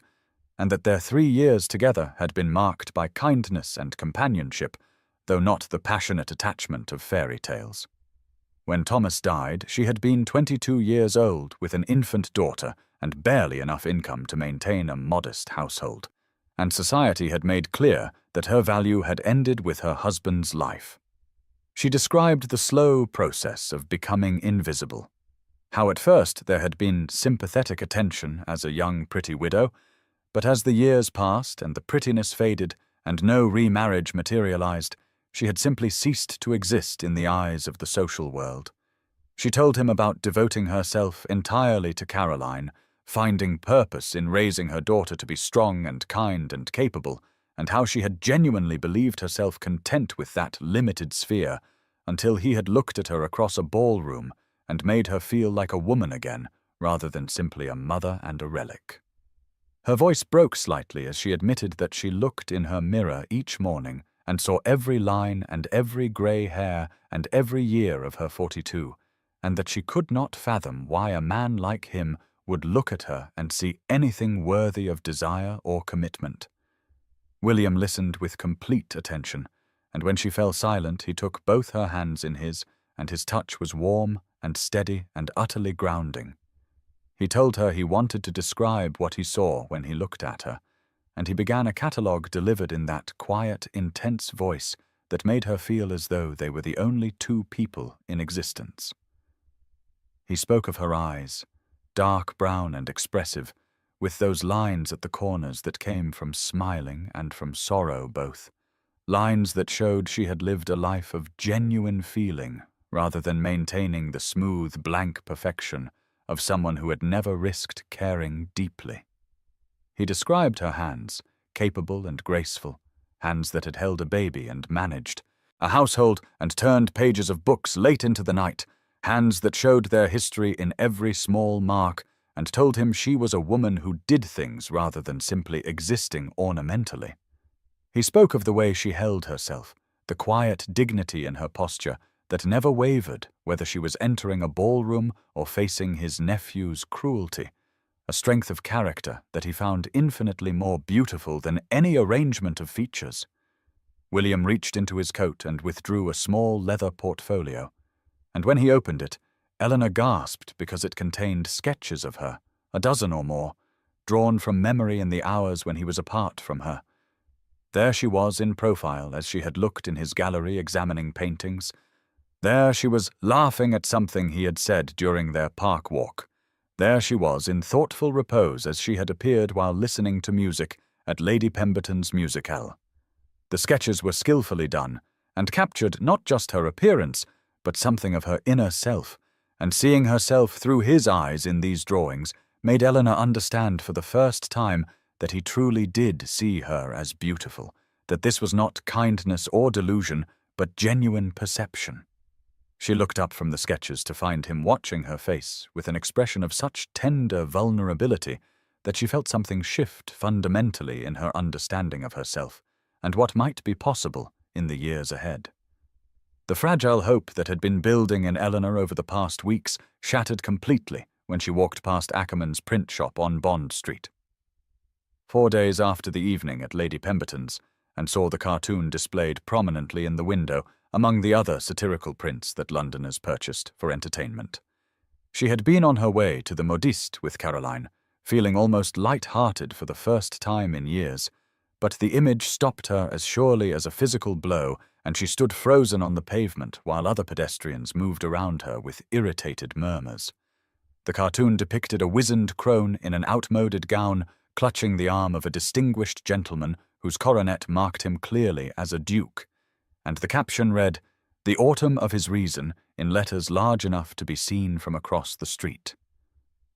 Speaker 1: and that their 3 years together had been marked by kindness and companionship, though not the passionate attachment of fairy tales. When Thomas died, she had been 22 years old with an infant daughter and barely enough income to maintain a modest household, and society had made clear that her value had ended with her husband's life. She described the slow process of becoming invisible, how at first there had been sympathetic attention as a young pretty widow, but as the years passed and the prettiness faded and no remarriage materialized, she had simply ceased to exist in the eyes of the social world. She told him about devoting herself entirely to Caroline, finding purpose in raising her daughter to be strong and kind and capable, and how she had genuinely believed herself content with that limited sphere until he had looked at her across a ballroom and made her feel like a woman again, rather than simply a mother and a relic. Her voice broke slightly as she admitted that she looked in her mirror each morning and saw every line and every grey hair and every year of her 42, and that she could not fathom why a man like him would look at her and see anything worthy of desire or commitment. William listened with complete attention, and when she fell silent, he took both her hands in his, and his touch was warm and steady and utterly grounding. He told her he wanted to describe what he saw when he looked at her, and he began a catalogue delivered in that quiet, intense voice that made her feel as though they were the only two people in existence. He spoke of her eyes, dark brown and expressive, with those lines at the corners that came from smiling and from sorrow both, lines that showed she had lived a life of genuine feeling rather than maintaining the smooth, blank perfection of someone who had never risked caring deeply. He described her hands, capable and graceful, hands that had held a baby and managed a household and turned pages of books late into the night, hands that showed their history in every small mark and told him she was a woman who did things rather than simply existing ornamentally. He spoke of the way she held herself, the quiet dignity in her posture that never wavered whether she was entering a ballroom or facing his nephew's cruelty, a strength of character that he found infinitely more beautiful than any arrangement of features. William reached into his coat and withdrew a small leather portfolio, and when he opened it, Eleanor gasped because it contained sketches of her, a dozen or more, drawn from memory in the hours when he was apart from her. There she was in profile as she had looked in his gallery examining paintings. There she was laughing at something he had said during their park walk. There she was in thoughtful repose as she had appeared while listening to music at Lady Pemberton's musicale. The sketches were skillfully done, and captured not just her appearance, but something of her inner self, and seeing herself through his eyes in these drawings made Eleanor understand for the first time that he truly did see her as beautiful, that this was not kindness or delusion, but genuine perception. She looked up from the sketches to find him watching her face with an expression of such tender vulnerability that she felt something shift fundamentally in her understanding of herself and what might be possible in the years ahead. The fragile hope that had been building in Eleanor over the past weeks shattered completely when she walked past Ackerman's print shop on Bond Street. 4 days after the evening at Lady Pemberton's, and saw the cartoon displayed prominently in the window among the other satirical prints that Londoners purchased for entertainment. She had been on her way to the Modiste with Caroline, feeling almost light-hearted for the first time in years, but the image stopped her as surely as a physical blow, and she stood frozen on the pavement while other pedestrians moved around her with irritated murmurs. The cartoon depicted a wizened crone in an outmoded gown clutching the arm of a distinguished gentleman whose coronet marked him clearly as a duke, and the caption read, "The autumn of his reason," in letters large enough to be seen from across the street.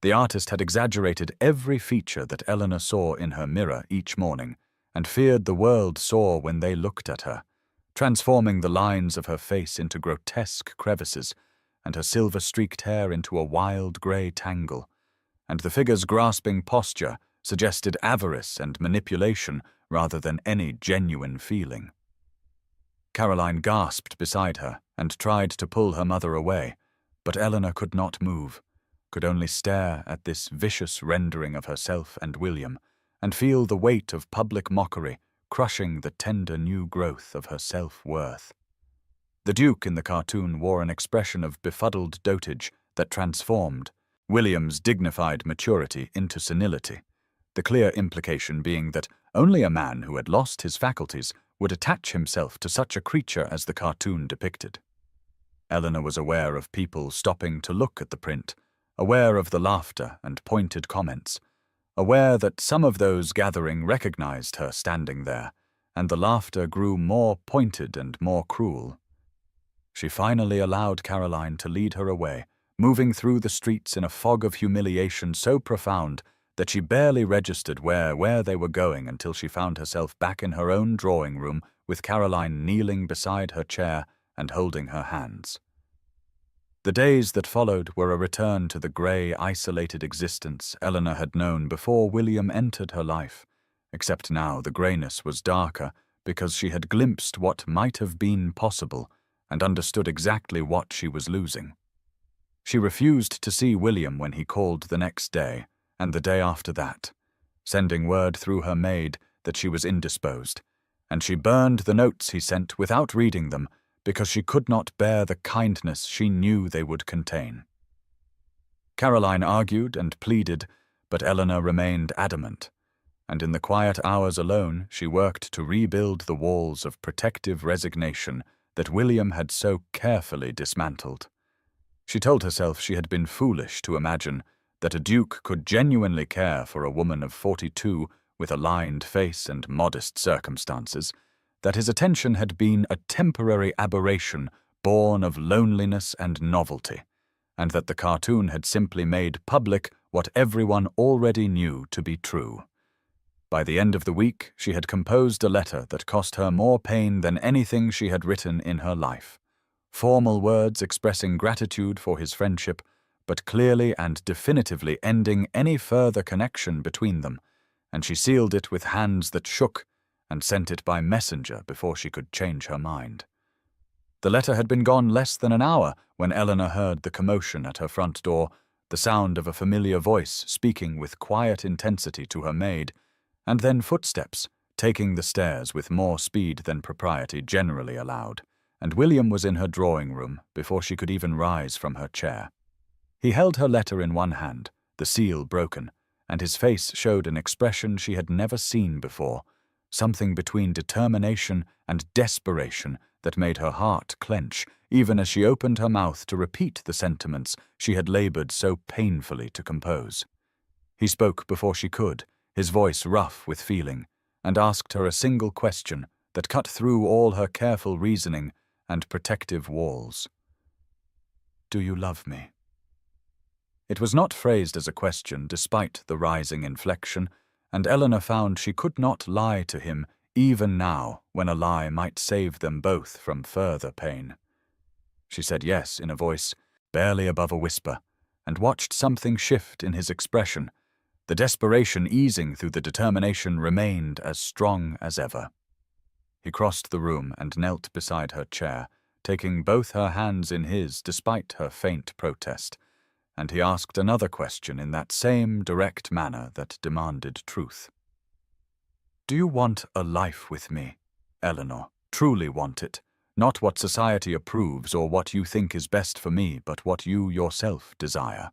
Speaker 1: The artist had exaggerated every feature that Eleanor saw in her mirror each morning, and feared the world saw when they looked at her, transforming the lines of her face into grotesque crevices, and her silver-streaked hair into a wild grey tangle, and the figure's grasping posture suggested avarice and manipulation rather than any genuine feeling. Caroline gasped beside her and tried to pull her mother away, but Eleanor could not move, could only stare at this vicious rendering of herself and William, and feel the weight of public mockery crushing the tender new growth of her self-worth. The Duke in the cartoon wore an expression of befuddled dotage that transformed William's dignified maturity into senility, the clear implication being that only a man who had lost his faculties would attach himself to such a creature as the cartoon depicted. Eleanor was aware of people stopping to look at the print, aware of the laughter and pointed comments, aware that some of those gathering recognized her standing there, and the laughter grew more pointed and more cruel. She finally allowed Caroline to lead her away, moving through the streets in a fog of humiliation so profound that she barely registered where they were going until she found herself back in her own drawing room with Caroline kneeling beside her chair and holding her hands. The days that followed were a return to the grey, isolated existence Eleanor had known before William entered her life, except now the greyness was darker because she had glimpsed what might have been possible and understood exactly what she was losing. She refused to see William when he called the next day, and the day after that, sending word through her maid that she was indisposed, and she burned the notes he sent without reading them because she could not bear the kindness she knew they would contain. Caroline argued and pleaded, but Eleanor remained adamant, and in the quiet hours alone she worked to rebuild the walls of protective resignation that William had so carefully dismantled. She told herself she had been foolish to imagine that a duke could genuinely care for a woman of 42 with a lined face and modest circumstances, that his attention had been a temporary aberration born of loneliness and novelty, and that the cartoon had simply made public what everyone already knew to be true. By the end of the week, she had composed a letter that cost her more pain than anything she had written in her life. Formal words expressing gratitude for his friendship, but clearly and definitively ending any further connection between them, and she sealed it with hands that shook and sent it by messenger before she could change her mind. The letter had been gone less than an hour when Eleanor heard the commotion at her front door, the sound of a familiar voice speaking with quiet intensity to her maid, and then footsteps taking the stairs with more speed than propriety generally allowed, and William was in her drawing room before she could even rise from her chair. He held her letter in one hand, the seal broken, and his face showed an expression she had never seen before, something between determination and desperation that made her heart clench, even as she opened her mouth to repeat the sentiments she had labored so painfully to compose. He spoke before she could, his voice rough with feeling, and asked her a single question that cut through all her careful reasoning and protective walls. "Do you love me?" It was not phrased as a question despite the rising inflection, and Eleanor found she could not lie to him even now when a lie might save them both from further pain. She said yes in a voice barely above a whisper, and watched something shift in his expression. The desperation easing through the determination remained as strong as ever. He crossed the room and knelt beside her chair, taking both her hands in his despite her faint protest, and he asked another question in that same direct manner that demanded truth. "Do you want a life with me, Eleanor? Truly want it? Not what society approves or what you think is best for me, but what you yourself desire?"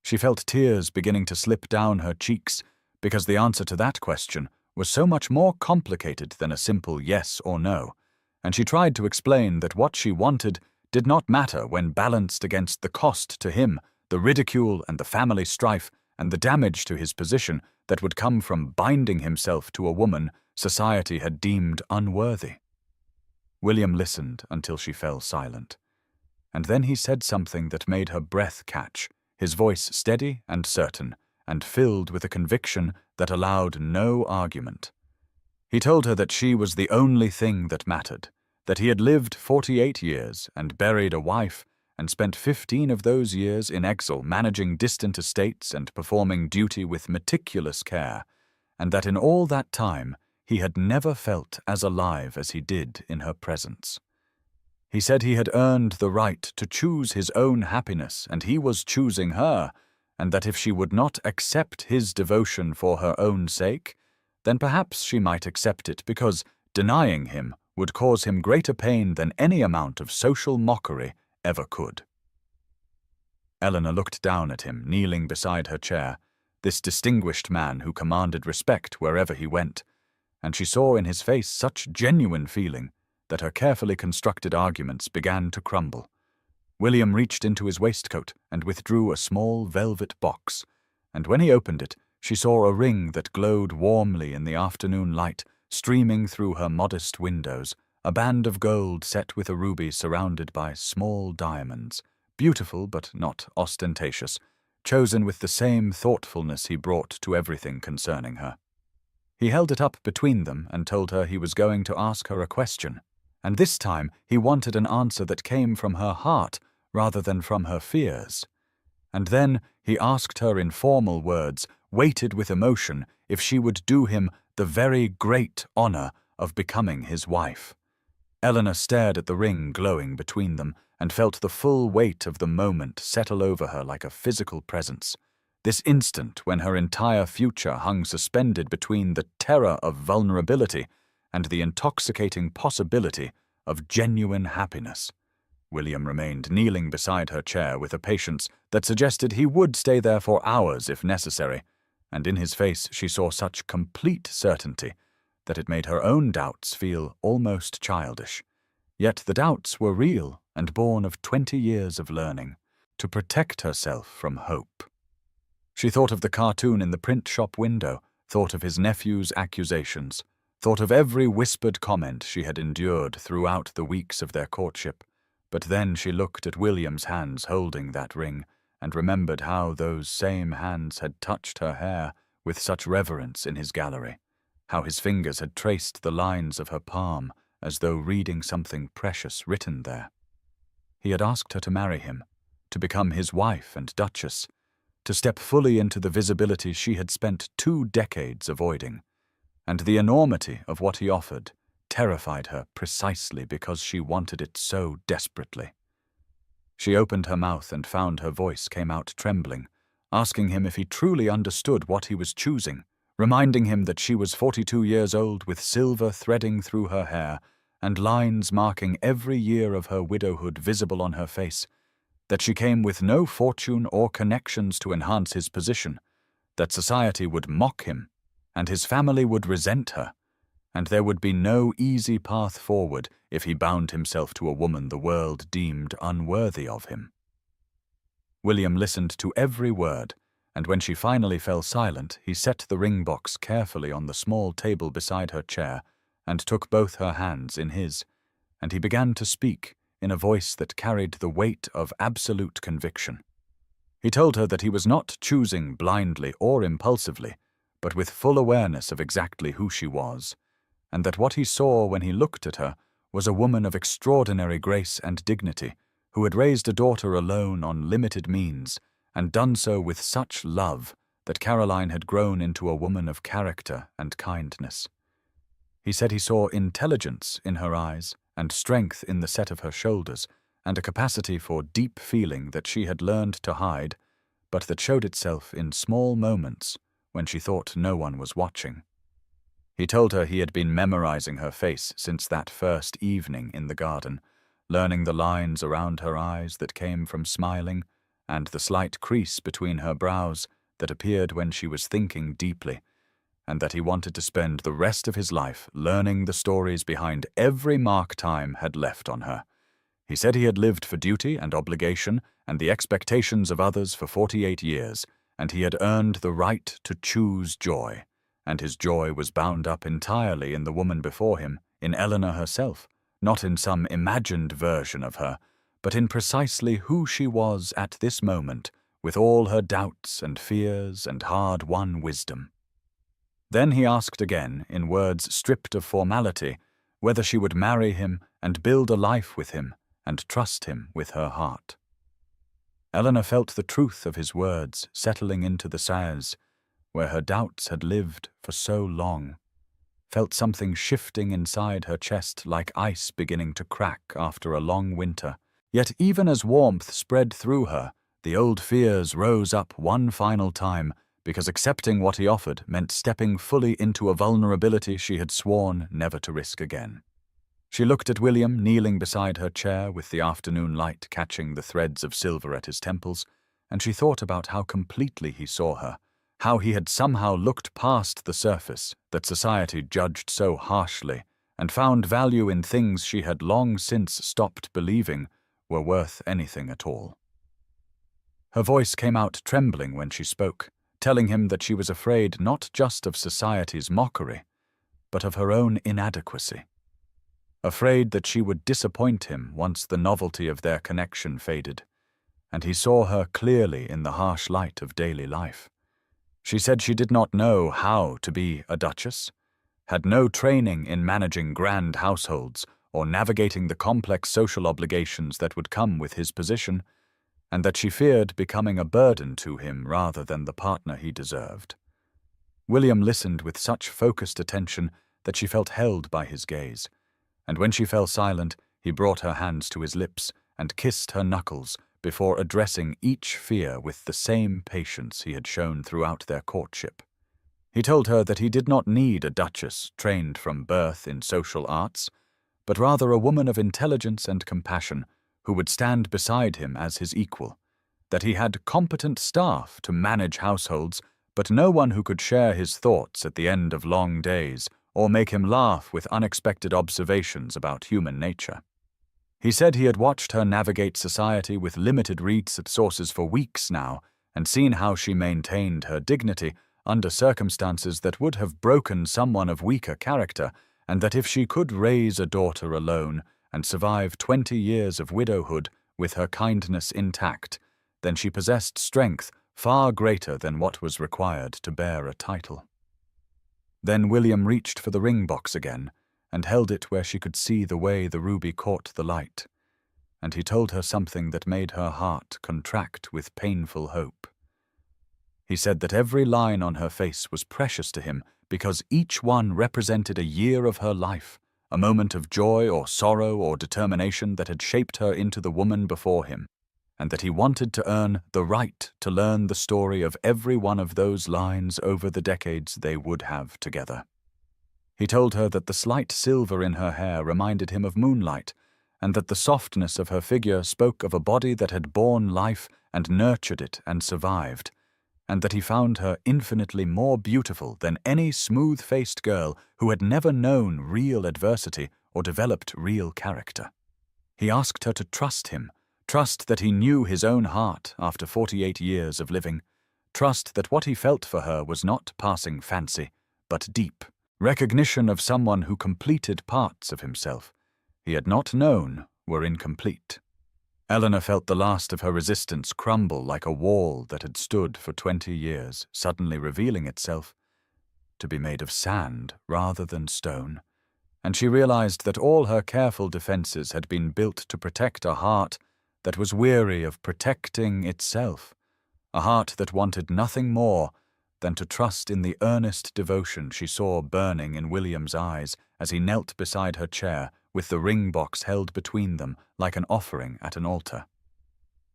Speaker 1: She felt tears beginning to slip down her cheeks, because the answer to that question was so much more complicated than a simple yes or no, and she tried to explain that what she wanted did not matter when balanced against the cost to him, the ridicule and the family strife, and the damage to his position that would come from binding himself to a woman society had deemed unworthy. William listened until she fell silent, and then he said something that made her breath catch, his voice steady and certain, and filled with a conviction that allowed no argument. He told her that she was the only thing that mattered, that he had lived 48 years and buried a wife, and spent 15 of those years in exile managing distant estates and performing duty with meticulous care, and that in all that time he had never felt as alive as he did in her presence. He said he had earned the right to choose his own happiness, and he was choosing her, and that if she would not accept his devotion for her own sake, then perhaps she might accept it because denying him would cause him greater pain than any amount of social mockery ever could. Eleanor looked down at him, kneeling beside her chair, this distinguished man who commanded respect wherever he went, and she saw in his face such genuine feeling that her carefully constructed arguments began to crumble. William reached into his waistcoat and withdrew a small velvet box, and when he opened it, she saw a ring that glowed warmly in the afternoon light streaming through her modest windows, a band of gold set with a ruby surrounded by small diamonds, beautiful but not ostentatious, chosen with the same thoughtfulness he brought to everything concerning her. He held it up between them and told her he was going to ask her a question, and this time he wanted an answer that came from her heart rather than from her fears. And then he asked her in formal words, weighted with emotion, if she would do him the very great honor of becoming his wife. Eleanor stared at the ring glowing between them and felt the full weight of the moment settle over her like a physical presence. This instant when her entire future hung suspended between the terror of vulnerability and the intoxicating possibility of genuine happiness. William remained kneeling beside her chair with a patience that suggested he would stay there for hours if necessary, and in his face she saw such complete certainty that it made her own doubts feel almost childish. Yet the doubts were real and born of 20 years of learning to protect herself from hope. She thought of the cartoon in the print shop window, thought of his nephew's accusations, thought of every whispered comment she had endured throughout the weeks of their courtship. But then she looked at William's hands holding that ring and remembered how those same hands had touched her hair with such reverence in his gallery, how his fingers had traced the lines of her palm as though reading something precious written there. He had asked her to marry him, to become his wife and duchess, to step fully into the visibility she had spent 2 decades avoiding, and the enormity of what he offered terrified her precisely because she wanted it so desperately. She opened her mouth and found her voice came out trembling, asking him if he truly understood what he was choosing, reminding him that she was 42 years old with silver threading through her hair and lines marking every year of her widowhood visible on her face, that she came with no fortune or connections to enhance his position, that society would mock him, and his family would resent her, and there would be no easy path forward if he bound himself to a woman the world deemed unworthy of him. William listened to every word, and when she finally fell silent, he set the ring box carefully on the small table beside her chair and took both her hands in his, and he began to speak in a voice that carried the weight of absolute conviction. He told her that he was not choosing blindly or impulsively, but with full awareness of exactly who she was, and that what he saw when he looked at her was a woman of extraordinary grace and dignity, who had raised a daughter alone on limited means, and done so with such love that Caroline had grown into a woman of character and kindness. He said he saw intelligence in her eyes, and strength in the set of her shoulders, and a capacity for deep feeling that she had learned to hide, but that showed itself in small moments when she thought no one was watching. He told her he had been memorizing her face since that first evening in the garden, learning the lines around her eyes that came from smiling, and the slight crease between her brows that appeared when she was thinking deeply, and that he wanted to spend the rest of his life learning the stories behind every mark time had left on her. He said he had lived for duty and obligation and the expectations of others for 48 years, and he had earned the right to choose joy, and his joy was bound up entirely in the woman before him, in Eleanor herself, not in some imagined version of her, but in precisely who she was at this moment, with all her doubts and fears and hard-won wisdom. Then he asked again, in words stripped of formality, whether she would marry him and build a life with him and trust him with her heart. Eleanor felt the truth of his words settling into the Saz, where her doubts had lived for so long, felt something shifting inside her chest like ice beginning to crack after a long winter. Yet even as warmth spread through her, the old fears rose up one final time, because accepting what he offered meant stepping fully into a vulnerability she had sworn never to risk again. She looked at William kneeling beside her chair with the afternoon light catching the threads of silver at his temples, and she thought about how completely he saw her, how he had somehow looked past the surface that society judged so harshly and found value in things she had long since stopped believing were worth anything at all. Her voice came out trembling when she spoke, telling him that she was afraid not just of society's mockery, but of her own inadequacy. Afraid that she would disappoint him once the novelty of their connection faded, and he saw her clearly in the harsh light of daily life. She said she did not know how to be a duchess, had no training in managing grand households or navigating the complex social obligations that would come with his position, and that she feared becoming a burden to him rather than the partner he deserved. William listened with such focused attention that she felt held by his gaze, and when she fell silent, he brought her hands to his lips and kissed her knuckles before addressing each fear with the same patience he had shown throughout their courtship. He told her that he did not need a duchess trained from birth in social arts, but rather a woman of intelligence and compassion who would stand beside him as his equal, that he had competent staff to manage households, but no one who could share his thoughts at the end of long days or make him laugh with unexpected observations about human nature. He said he had watched her navigate society with limited reads at sources for weeks now and seen how she maintained her dignity under circumstances that would have broken someone of weaker character, and that if she could raise a daughter alone and survive 20 years of widowhood with her kindness intact, then she possessed strength far greater than what was required to bear a title. Then William reached for the ring box again and held it where she could see the way the ruby caught the light, and he told her something that made her heart contract with painful hope. He said that every line on her face was precious to him because each one represented a year of her life, a moment of joy or sorrow or determination that had shaped her into the woman before him, and that he wanted to earn the right to learn the story of every one of those lines over the decades they would have together. He told her that the slight silver in her hair reminded him of moonlight, and that the softness of her figure spoke of a body that had borne life and nurtured it and survived, and that he found her infinitely more beautiful than any smooth-faced girl who had never known real adversity or developed real character. He asked her to trust him, trust that he knew his own heart after 48 years of living, trust that what he felt for her was not passing fancy, but deep, recognition of someone who completed parts of himself he had not known were incomplete. Eleanor felt the last of her resistance crumble like a wall that had stood for 20 years, suddenly revealing itself to be made of sand rather than stone, and she realized that all her careful defenses had been built to protect a heart that was weary of protecting itself, a heart that wanted nothing more than to trust in the earnest devotion she saw burning in William's eyes as he knelt beside her chair with the ring box held between them like an offering at an altar.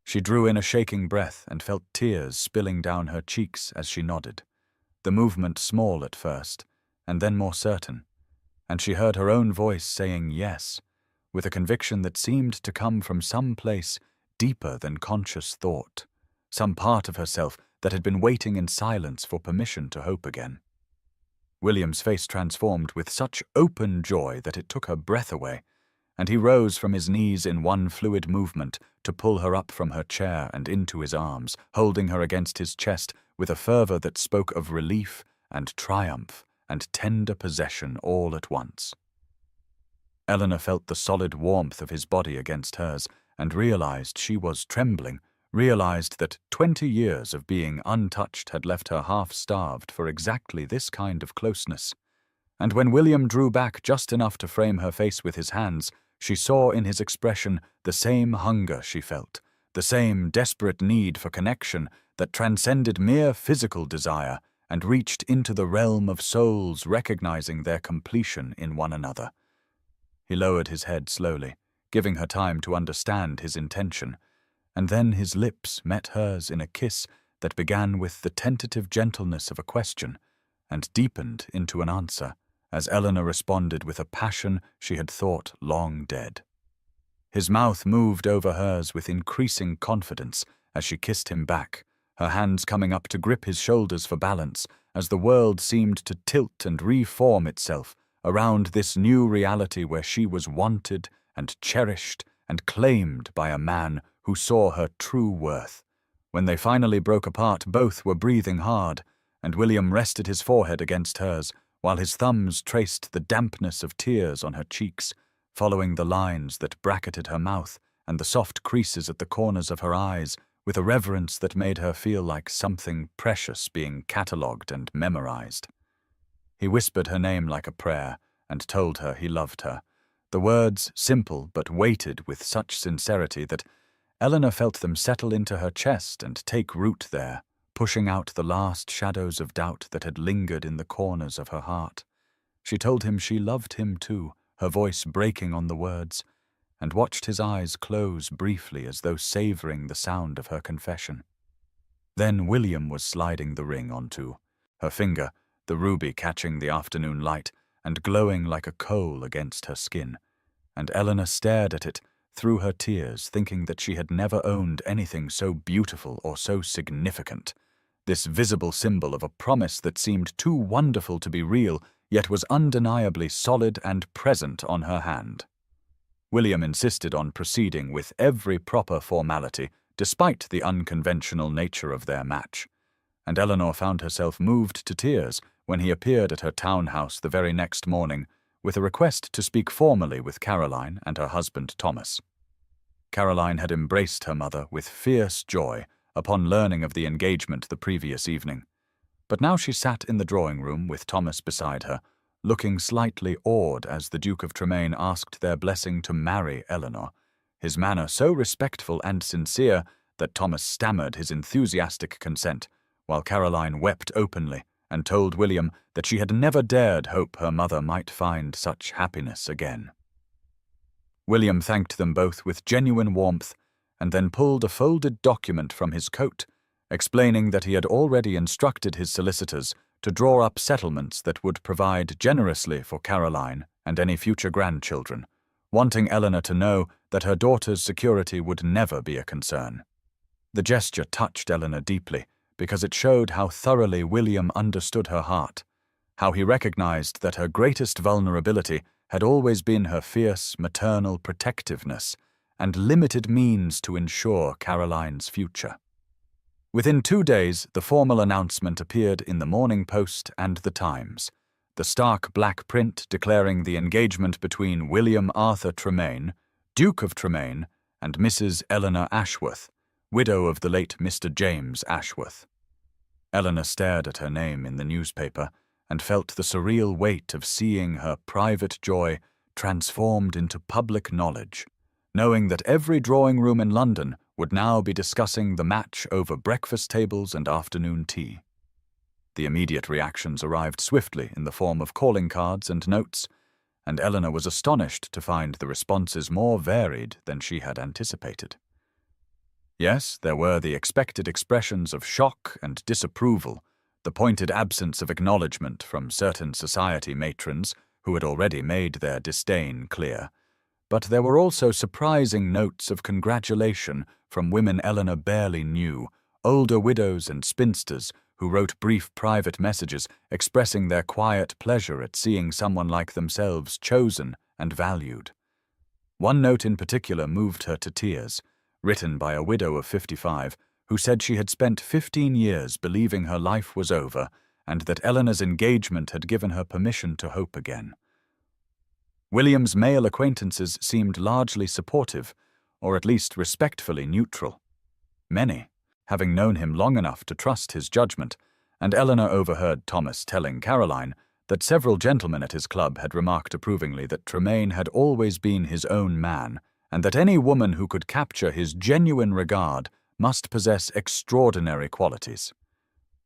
Speaker 1: She drew in a shaking breath and felt tears spilling down her cheeks as she nodded, the movement small at first, and then more certain, and she heard her own voice saying yes, with a conviction that seemed to come from some place deeper than conscious thought, some part of herself that had been waiting in silence for permission to hope again. William's face transformed with such open joy that it took her breath away, and he rose from his knees in one fluid movement to pull her up from her chair and into his arms, holding her against his chest with a fervor that spoke of relief and triumph and tender possession all at once. Eleanor felt the solid warmth of his body against hers and realized she was trembling, realized that 20 years of being untouched had left her half-starved for exactly this kind of closeness. And when William drew back just enough to frame her face with his hands, she saw in his expression the same hunger she felt, the same desperate need for connection that transcended mere physical desire and reached into the realm of souls recognizing their completion in one another. He lowered his head slowly, giving her time to understand his intention, and then his lips met hers in a kiss that began with the tentative gentleness of a question and deepened into an answer, as Eleanor responded with a passion she had thought long dead. His mouth moved over hers with increasing confidence as she kissed him back, her hands coming up to grip his shoulders for balance, as the world seemed to tilt and reform itself around this new reality where she was wanted and cherished and claimed by a man who saw her true worth. When they finally broke apart, both were breathing hard, and William rested his forehead against hers, while his thumbs traced the dampness of tears on her cheeks, following the lines that bracketed her mouth and the soft creases at the corners of her eyes, with a reverence that made her feel like something precious being catalogued and memorized. He whispered her name like a prayer and told her he loved her, the words simple but weighted with such sincerity that Eleanor felt them settle into her chest and take root there, pushing out the last shadows of doubt that had lingered in the corners of her heart. She told him she loved him too, her voice breaking on the words, and watched his eyes close briefly as though savoring the sound of her confession. Then William was sliding the ring onto her finger, the ruby catching the afternoon light and glowing like a coal against her skin, and Eleanor stared at it through her tears, thinking that she had never owned anything so beautiful or so significant, this visible symbol of a promise that seemed too wonderful to be real, yet was undeniably solid and present on her hand. William insisted on proceeding with every proper formality, despite the unconventional nature of their match, and Eleanor found herself moved to tears when he appeared at her townhouse the very next morning with a request to speak formally with Caroline and her husband Thomas. Caroline had embraced her mother with fierce joy upon learning of the engagement the previous evening, but now she sat in the drawing-room with Thomas beside her, looking slightly awed as the Duke of Tremaine asked their blessing to marry Eleanor, his manner so respectful and sincere that Thomas stammered his enthusiastic consent, while Caroline wept openly and told William that she had never dared hope her mother might find such happiness again. William thanked them both with genuine warmth and then pulled a folded document from his coat, explaining that he had already instructed his solicitors to draw up settlements that would provide generously for Caroline and any future grandchildren, wanting Eleanor to know that her daughter's security would never be a concern. The gesture touched Eleanor deeply because it showed how thoroughly William understood her heart, how he recognized that her greatest vulnerability had always been her fierce maternal protectiveness and limited means to ensure Caroline's future. Within 2 days, the formal announcement appeared in the Morning Post and the Times, the stark black print declaring the engagement between William Arthur Tremaine, Duke of Tremaine, and Mrs. Eleanor Ashworth, widow of the late Mr. James Ashworth. Eleanor stared at her name in the newspaper and felt the surreal weight of seeing her private joy transformed into public knowledge, knowing that every drawing-room in London would now be discussing the match over breakfast tables and afternoon tea. The immediate reactions arrived swiftly in the form of calling cards and notes, and Eleanor was astonished to find the responses more varied than she had anticipated. Yes, there were the expected expressions of shock and disapproval, the pointed absence of acknowledgement from certain society matrons who had already made their disdain clear, but there were also surprising notes of congratulation from women Eleanor barely knew, older widows and spinsters who wrote brief private messages expressing their quiet pleasure at seeing someone like themselves chosen and valued. One note in particular moved her to tears, written by a widow of 55, who said she had spent 15 years believing her life was over and that Eleanor's engagement had given her permission to hope again. William's male acquaintances seemed largely supportive, or at least respectfully neutral. Many, having known him long enough to trust his judgment, and Eleanor overheard Thomas telling Caroline that several gentlemen at his club had remarked approvingly that Tremaine had always been his own man, and that any woman who could capture his genuine regard must possess extraordinary qualities.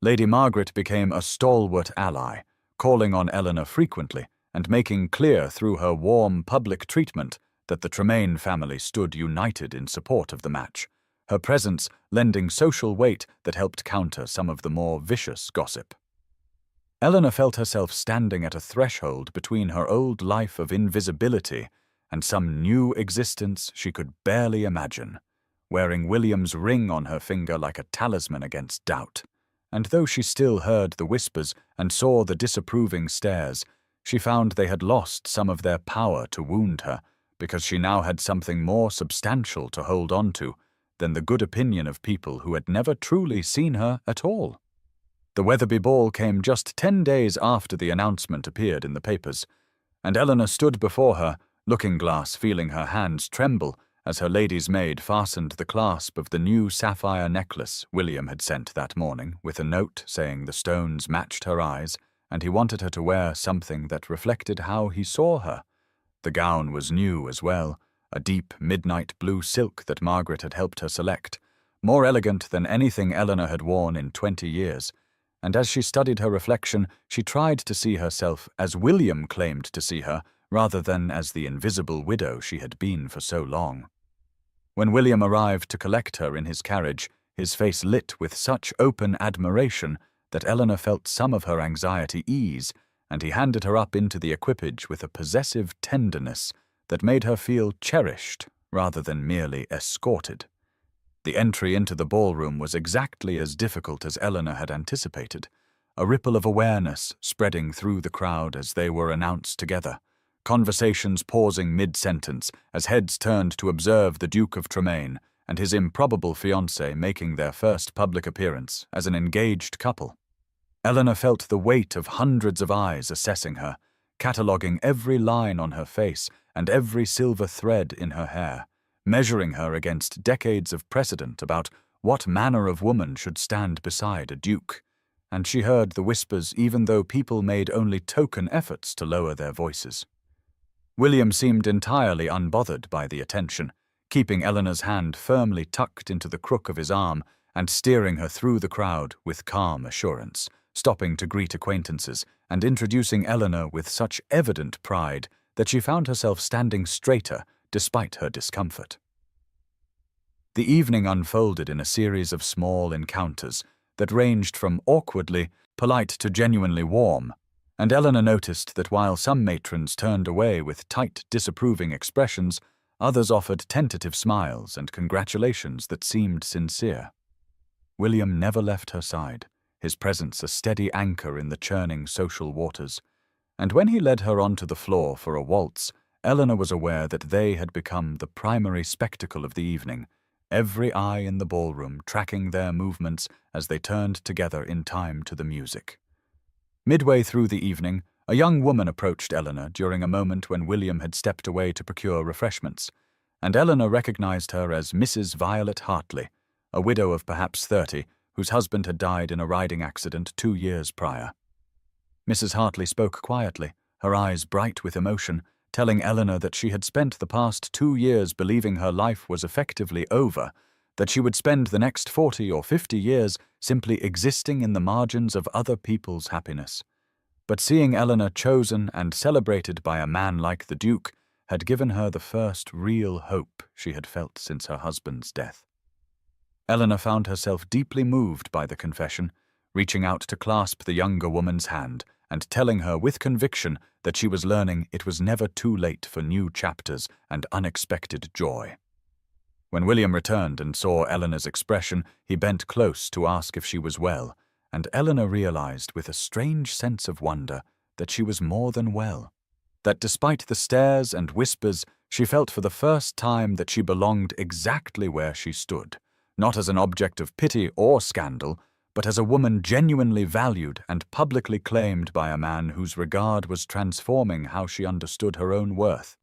Speaker 1: Lady Margaret became a stalwart ally, calling on Eleanor frequently and making clear through her warm public treatment that the Tremaine family stood united in support of the match, her presence lending social weight that helped counter some of the more vicious gossip. Eleanor felt herself standing at a threshold between her old life of invisibility and some new existence she could barely imagine, wearing William's ring on her finger like a talisman against doubt. And though she still heard the whispers and saw the disapproving stares, she found they had lost some of their power to wound her, because she now had something more substantial to hold on to than the good opinion of people who had never truly seen her at all. The Wetherby Ball came just 10 days after the announcement appeared in the papers, and Eleanor stood before her, looking-glass feeling her hands tremble as her lady's maid fastened the clasp of the new sapphire necklace William had sent that morning with a note saying the stones matched her eyes and he wanted her to wear something that reflected how he saw her. The gown was new as well, a deep midnight blue silk that Margaret had helped her select, more elegant than anything Eleanor had worn in 20 years, and as she studied her reflection, she tried to see herself as William claimed to see her, rather than as the invisible widow she had been for so long. When William arrived to collect her in his carriage, his face lit with such open admiration that Eleanor felt some of her anxiety ease, and he handed her up into the equipage with a possessive tenderness that made her feel cherished rather than merely escorted. The entry into the ballroom was exactly as difficult as Eleanor had anticipated, a ripple of awareness spreading through the crowd as they were announced together, conversations pausing mid-sentence as heads turned to observe the Duke of Tremaine and his improbable fiancée making their first public appearance as an engaged couple. Eleanor felt the weight of hundreds of eyes assessing her, cataloguing every line on her face and every silver thread in her hair, measuring her against decades of precedent about what manner of woman should stand beside a duke, and she heard the whispers even though people made only token efforts to lower their voices. William seemed entirely unbothered by the attention, keeping Eleanor's hand firmly tucked into the crook of his arm and steering her through the crowd with calm assurance, stopping to greet acquaintances and introducing Eleanor with such evident pride that she found herself standing straighter despite her discomfort. The evening unfolded in a series of small encounters that ranged from awkwardly polite to genuinely warm, and Eleanor noticed that while some matrons turned away with tight, disapproving expressions, others offered tentative smiles and congratulations that seemed sincere. William never left her side, his presence a steady anchor in the churning social waters, and when he led her onto the floor for a waltz, Eleanor was aware that they had become the primary spectacle of the evening, every eye in the ballroom tracking their movements as they turned together in time to the music. Midway through the evening, a young woman approached Eleanor during a moment when William had stepped away to procure refreshments, and Eleanor recognized her as Mrs. Violet Hartley, a widow of perhaps 30, whose husband had died in a riding accident 2 years prior. Mrs. Hartley spoke quietly, her eyes bright with emotion, telling Eleanor that she had spent the past 2 years believing her life was effectively over, that she would spend the next 40 or 50 years simply existing in the margins of other people's happiness. But seeing Eleanor chosen and celebrated by a man like the Duke had given her the first real hope she had felt since her husband's death. Eleanor found herself deeply moved by the confession, reaching out to clasp the younger woman's hand and telling her with conviction that she was learning it was never too late for new chapters and unexpected joy. When William returned and saw Eleanor's expression, he bent close to ask if she was well, and Eleanor realized with a strange sense of wonder that she was more than well, that despite the stares and whispers, she felt for the first time that she belonged exactly where she stood, not as an object of pity or scandal, but as a woman genuinely valued and publicly claimed by a man whose regard was transforming how she understood her own worth.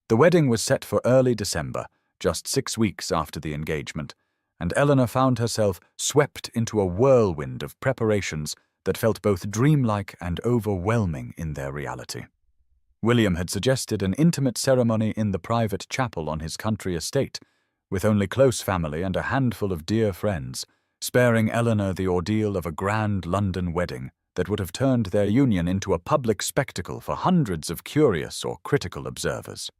Speaker 1: The wedding was set for early December, just 6 weeks after the engagement, and Eleanor found herself swept into a whirlwind of preparations that felt both dreamlike and overwhelming in their reality. William had suggested an intimate ceremony in the private chapel on his country estate, with only close family and a handful of dear friends, sparing Eleanor the ordeal of a grand London wedding that would have turned their union into a public spectacle for hundreds of curious or critical observers.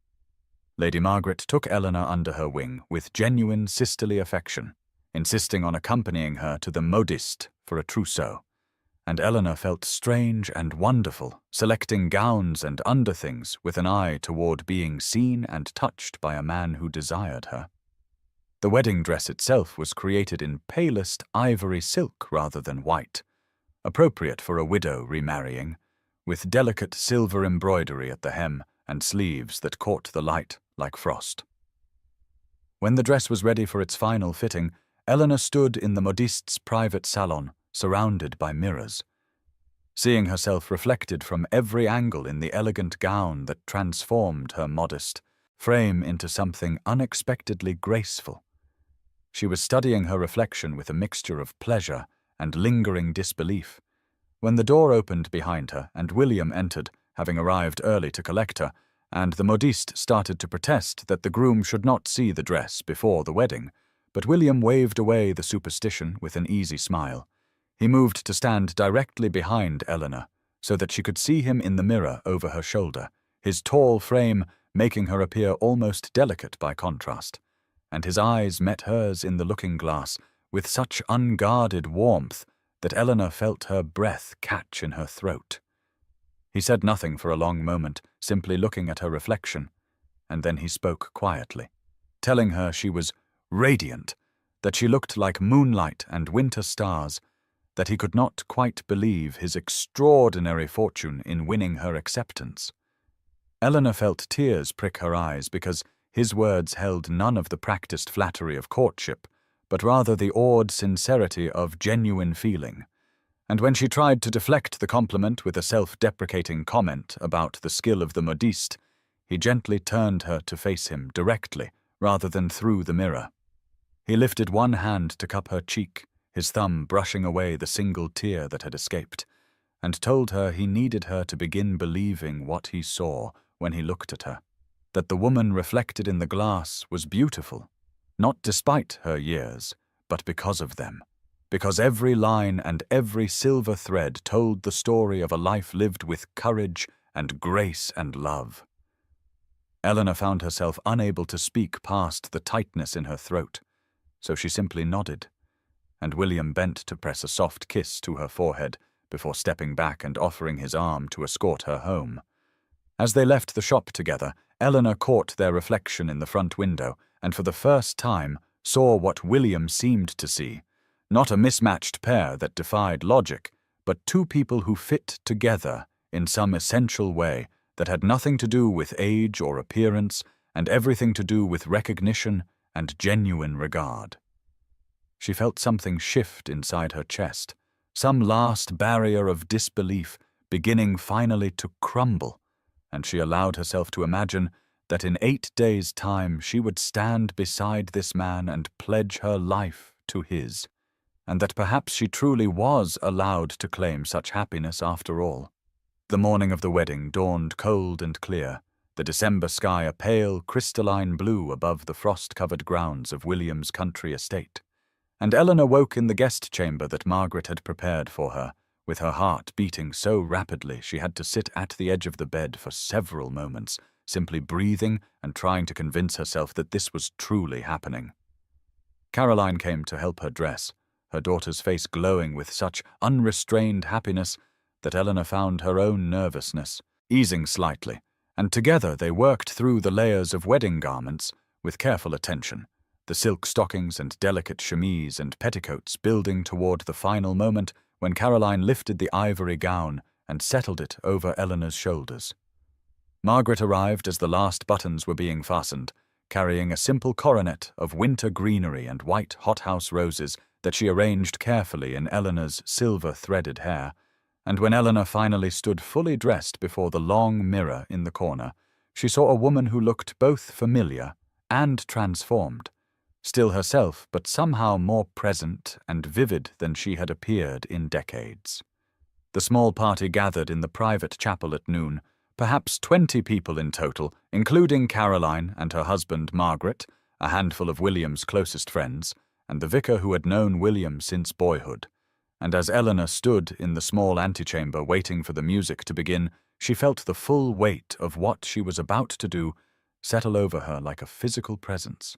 Speaker 1: Lady Margaret took Eleanor under her wing with genuine sisterly affection, insisting on accompanying her to the modiste for a trousseau, and Eleanor felt strange and wonderful, selecting gowns and underthings with an eye toward being seen and touched by a man who desired her. The wedding dress itself was created in palest ivory silk rather than white, appropriate for a widow remarrying, with delicate silver embroidery at the hem and sleeves that caught the light like frost. When the dress was ready for its final fitting, Eleanor stood in the modiste's private salon, surrounded by mirrors. Seeing herself reflected from every angle in the elegant gown that transformed her modest, frame into something unexpectedly graceful. She was studying her reflection with a mixture of pleasure and lingering disbelief, when the door opened behind her and William entered, having arrived early to collect her, and the modiste started to protest that the groom should not see the dress before the wedding, but William waved away the superstition with an easy smile. He moved to stand directly behind Eleanor, so that she could see him in the mirror over her shoulder, his tall frame making her appear almost delicate by contrast, and his eyes met hers in the looking-glass with such unguarded warmth that Eleanor felt her breath catch in her throat. He said nothing for a long moment, simply looking at her reflection, and then he spoke quietly, telling her she was radiant, that she looked like moonlight and winter stars, that he could not quite believe his extraordinary fortune in winning her acceptance. Eleanor felt tears prick her eyes because his words held none of the practiced flattery of courtship, but rather the awed sincerity of genuine feeling. And when she tried to deflect the compliment with a self-deprecating comment about the skill of the modiste, he gently turned her to face him directly, rather than through the mirror. He lifted one hand to cup her cheek, his thumb brushing away the single tear that had escaped, and told her he needed her to begin believing what he saw when he looked at her, that the woman reflected in the glass was beautiful, not despite her years, but because of them. Because every line and every silver thread told the story of a life lived with courage and grace and love. Eleanor found herself unable to speak past the tightness in her throat, so she simply nodded, and William bent to press a soft kiss to her forehead before stepping back and offering his arm to escort her home. As they left the shop together, Eleanor caught their reflection in the front window and for the first time saw what William seemed to see. Not a mismatched pair that defied logic, but two people who fit together in some essential way that had nothing to do with age or appearance and everything to do with recognition and genuine regard. She felt something shift inside her chest, some last barrier of disbelief beginning finally to crumble, and she allowed herself to imagine that in 8 days' time she would stand beside this man and pledge her life to his, and that perhaps she truly was allowed to claim such happiness after all. The morning of the wedding dawned cold and clear, the December sky a pale, crystalline blue above the frost-covered grounds of William's country estate, and Eleanor woke in the guest chamber that Margaret had prepared for her, with her heart beating so rapidly she had to sit at the edge of the bed for several moments, simply breathing and trying to convince herself that this was truly happening. Caroline came to help her dress, her daughter's face glowing with such unrestrained happiness that Eleanor found her own nervousness easing slightly, and together they worked through the layers of wedding garments with careful attention, the silk stockings and delicate chemise and petticoats building toward the final moment when Caroline lifted the ivory gown and settled it over Eleanor's shoulders. Margaret arrived as the last buttons were being fastened, carrying a simple coronet of winter greenery and white hothouse roses that she arranged carefully in Eleanor's silver-threaded hair, and when Eleanor finally stood fully dressed before the long mirror in the corner, she saw a woman who looked both familiar and transformed, still herself but somehow more present and vivid than she had appeared in decades. The small party gathered in the private chapel at noon, perhaps 20 people in total, including Caroline and her husband Margaret, a handful of William's closest friends, and the vicar who had known William since boyhood. And as Eleanor stood in the small antechamber waiting for the music to begin, she felt the full weight of what she was about to do settle over her like a physical presence.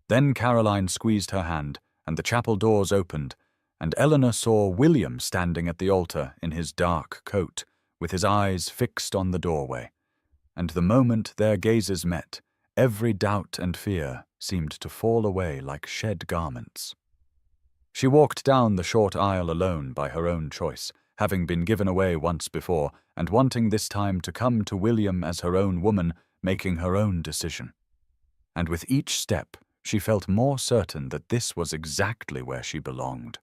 Speaker 1: Then Caroline squeezed her hand, and the chapel doors opened, and Eleanor saw William standing at the altar in his dark coat, with his eyes fixed on the doorway. And the moment their gazes met, every doubt and fear seemed to fall away like shed garments. She walked down the short aisle alone by her own choice, having been given away once before, and wanting this time to come to William as her own woman, making her own decision. And with each step, she felt more certain that this was exactly where she belonged.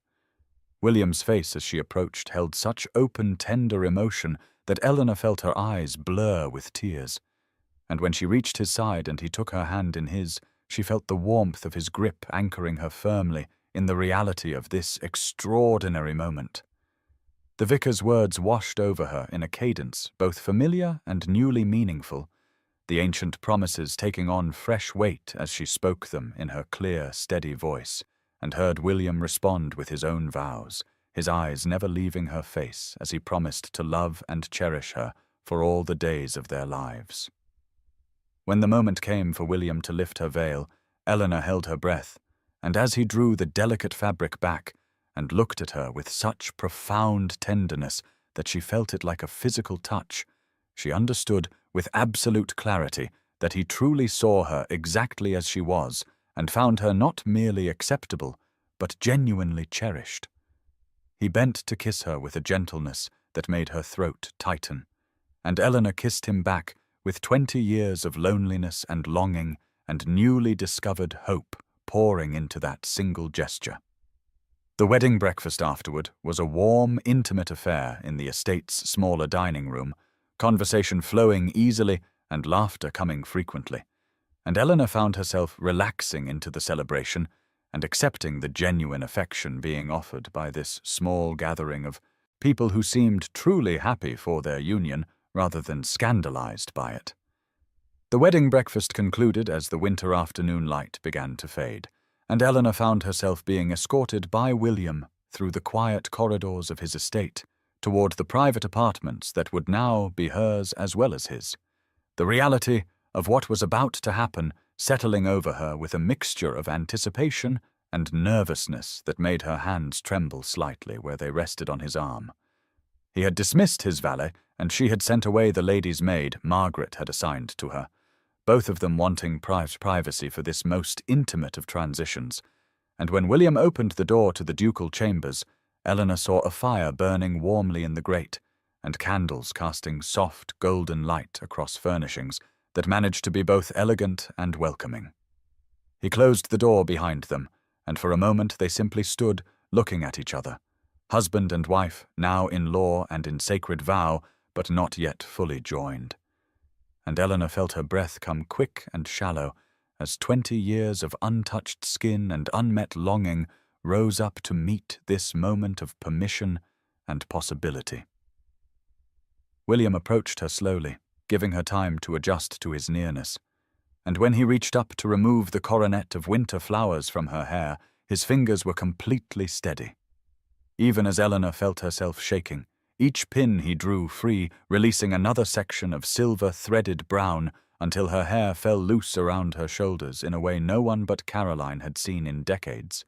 Speaker 1: William's face as she approached held such open, tender emotion that Eleanor felt her eyes blur with tears. and when she reached his side and he took her hand in his, she felt the warmth of his grip anchoring her firmly in the reality of this extraordinary moment. The vicar's words washed over her in a cadence both familiar and newly meaningful, the ancient promises taking on fresh weight as she spoke them in her clear, steady voice, and heard William respond with his own vows, his eyes never leaving her face as he promised to love and cherish her for all the days of their lives. When the moment came for William to lift her veil, Eleanor held her breath, and as he drew the delicate fabric back and looked at her with such profound tenderness that she felt it like a physical touch, she understood with absolute clarity that he truly saw her exactly as she was and found her not merely acceptable, but genuinely cherished. He bent to kiss her with a gentleness that made her throat tighten, and Eleanor kissed him back with 20 years of loneliness and longing and newly discovered hope pouring into that single gesture. The wedding breakfast afterward was a warm, intimate affair in the estate's smaller dining room, conversation flowing easily and laughter coming frequently, and Eleanor found herself relaxing into the celebration and accepting the genuine affection being offered by this small gathering of people who seemed truly happy for their union rather than scandalized by it. The wedding breakfast concluded as the winter afternoon light began to fade, and Eleanor found herself being escorted by William through the quiet corridors of his estate toward the private apartments that would now be hers as well as his. The reality of what was about to happen settling over her with a mixture of anticipation and nervousness that made her hands tremble slightly where they rested on his arm. He had dismissed his valet, and she had sent away the lady's maid Margaret had assigned to her, both of them wanting privacy for this most intimate of transitions, and when William opened the door to the ducal chambers, Eleanor saw a fire burning warmly in the grate, and candles casting soft golden light across furnishings that managed to be both elegant and welcoming. He closed the door behind them, and for a moment they simply stood looking at each other, husband and wife, now in law and in sacred vow, but not yet fully joined. And Eleanor felt her breath come quick and shallow as 20 years of untouched skin and unmet longing rose up to meet this moment of permission and possibility. William approached her slowly, giving her time to adjust to his nearness, and when he reached up to remove the coronet of winter flowers from her hair, his fingers were completely steady. Even as Eleanor felt herself shaking, each pin he drew free, releasing another section of silver-threaded brown until her hair fell loose around her shoulders in a way no one but Caroline had seen in decades.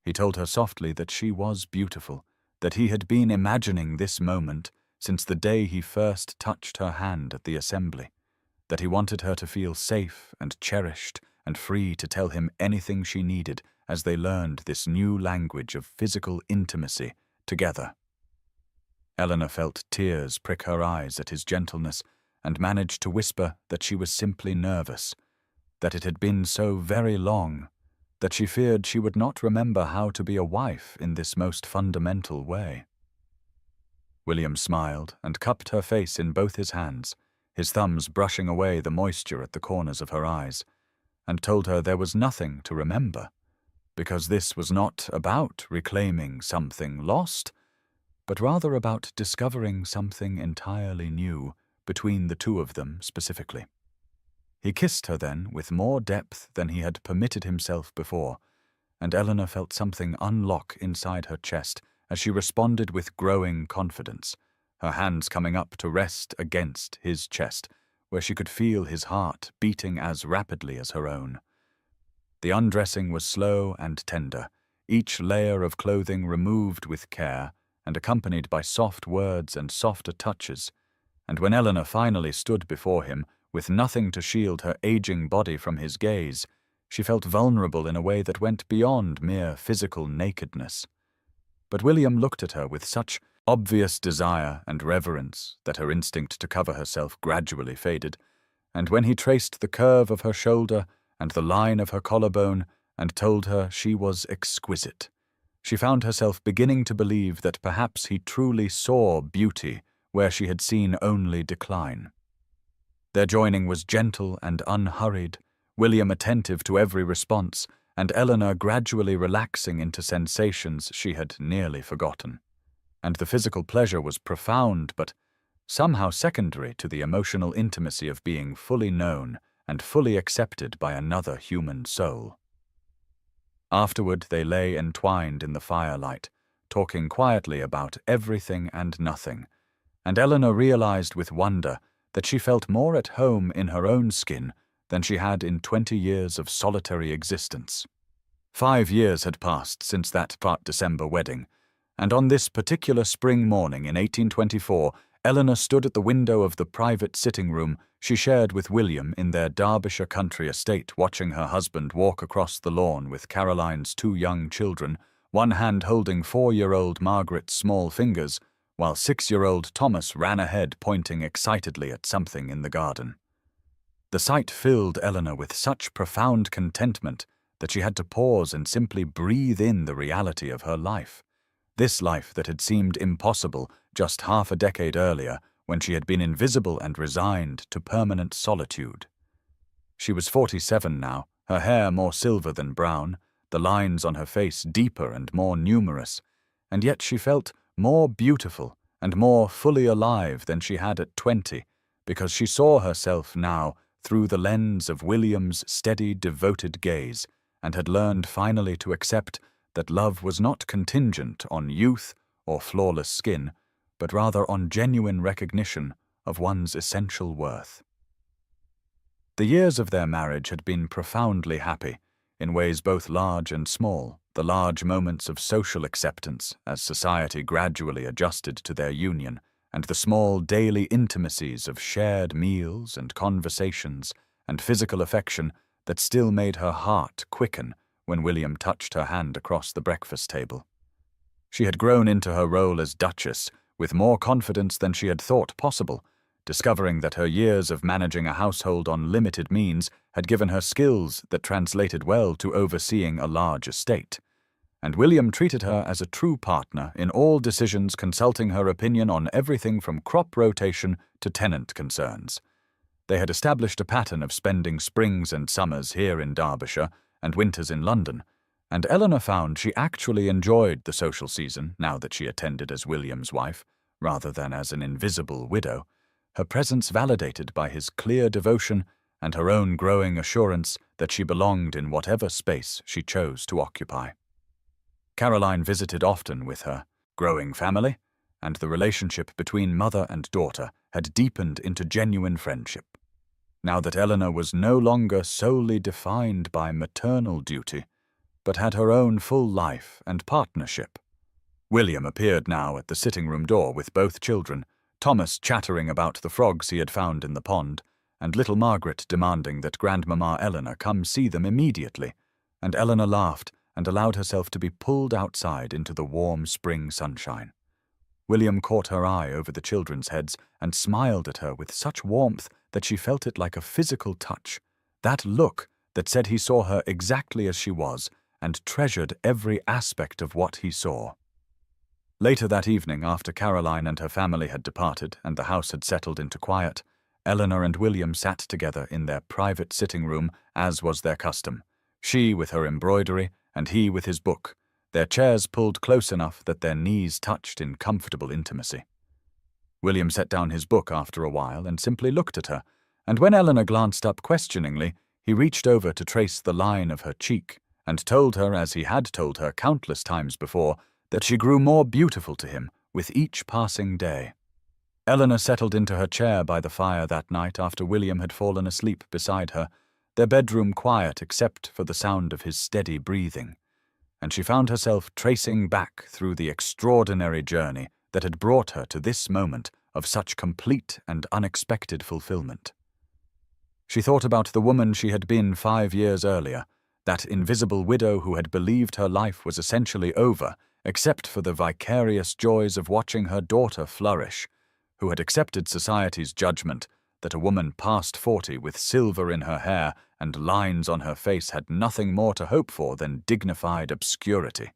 Speaker 1: He told her softly that she was beautiful, that he had been imagining this moment since the day he first touched her hand at the assembly, that he wanted her to feel safe and cherished and free to tell him anything she needed as they learned this new language of physical intimacy together. Eleanor felt tears prick her eyes at his gentleness and managed to whisper that she was simply nervous, that it had been so very long, that she feared she would not remember how to be a wife in this most fundamental way. William smiled and cupped her face in both his hands, his thumbs brushing away the moisture at the corners of her eyes, and told her there was nothing to remember, because this was not about reclaiming something lost, but rather about discovering something entirely new between the two of them specifically. He kissed her then with more depth than he had permitted himself before, and Eleanor felt something unlock inside her chest as she responded with growing confidence, her hands coming up to rest against his chest, where she could feel his heart beating as rapidly as her own. The undressing was slow and tender, each layer of clothing removed with care and accompanied by soft words and softer touches, and when Eleanor finally stood before him, with nothing to shield her aging body from his gaze, she felt vulnerable in a way that went beyond mere physical nakedness. But William looked at her with such obvious desire and reverence that her instinct to cover herself gradually faded, and when he traced the curve of her shoulder and the line of her collarbone and told her she was exquisite, she found herself beginning to believe that perhaps he truly saw beauty where she had seen only decline. Their joining was gentle and unhurried, William attentive to every response, and Eleanor gradually relaxing into sensations she had nearly forgotten. And the physical pleasure was profound, but somehow secondary to the emotional intimacy of being fully known and fully accepted by another human soul. Afterward, they lay entwined in the firelight, talking quietly about everything and nothing, and Eleanor realized with wonder that she felt more at home in her own skin than she had in 20 years of solitary existence. 5 years had passed since that December wedding, and on this particular spring morning in 1824, Eleanor stood at the window of the private sitting room she shared with William in their Derbyshire country estate, watching her husband walk across the lawn with Caroline's 2 young children, one hand holding 4-year-old Margaret's small fingers, while 6-year-old Thomas ran ahead pointing excitedly at something in the garden. The sight filled Eleanor with such profound contentment that she had to pause and simply breathe in the reality of her life. This life that had seemed impossible just half a decade earlier, when she had been invisible and resigned to permanent solitude. She was 47 now, her hair more silver than brown, the lines on her face deeper and more numerous, and yet she felt more beautiful and more fully alive than she had at 20, because she saw herself now through the lens of William's steady, devoted gaze, and had learned finally to accept that love was not contingent on youth or flawless skin, but rather on genuine recognition of one's essential worth. The years of their marriage had been profoundly happy, in ways both large and small, the large moments of social acceptance as society gradually adjusted to their union, and the small daily intimacies of shared meals and conversations and physical affection that still made her heart quicken when William touched her hand across the breakfast table. She had grown into her role as Duchess with more confidence than she had thought possible, discovering that her years of managing a household on limited means had given her skills that translated well to overseeing a large estate. And William treated her as a true partner in all decisions, consulting her opinion on everything from crop rotation to tenant concerns. They had established a pattern of spending springs and summers here in Derbyshire and winters in London, and Eleanor found she actually enjoyed the social season now that she attended as William's wife, rather than as an invisible widow, her presence validated by his clear devotion and her own growing assurance that she belonged in whatever space she chose to occupy. Caroline visited often with her growing family, and the relationship between mother and daughter had deepened into genuine friendship. Now that Eleanor was no longer solely defined by maternal duty, but had her own full life and partnership. William appeared now at the sitting-room door with both children, Thomas chattering about the frogs he had found in the pond, and little Margaret demanding that Grandmamma Eleanor come see them immediately, and Eleanor laughed and allowed herself to be pulled outside into the warm spring sunshine. William caught her eye over the children's heads and smiled at her with such warmth that she felt it like a physical touch, that look that said he saw her exactly as she was and treasured every aspect of what he saw. Later that evening, after Caroline and her family had departed and the house had settled into quiet, Eleanor and William sat together in their private sitting room, as was their custom, she with her embroidery and he with his book, their chairs pulled close enough that their knees touched in comfortable intimacy. William set down his book after a while and simply looked at her, and when Eleanor glanced up questioningly, he reached over to trace the line of her cheek and told her, as he had told her countless times before, that she grew more beautiful to him with each passing day. Eleanor settled into her chair by the fire that night after William had fallen asleep beside her, their bedroom quiet except for the sound of his steady breathing, and she found herself tracing back through the extraordinary journey that had brought her to this moment of such complete and unexpected fulfillment. She thought about the woman she had been 5 years earlier, that invisible widow who had believed her life was essentially over, except for the vicarious joys of watching her daughter flourish, who had accepted society's judgment that a woman past 40 with silver in her hair and lines on her face had nothing more to hope for than dignified obscurity.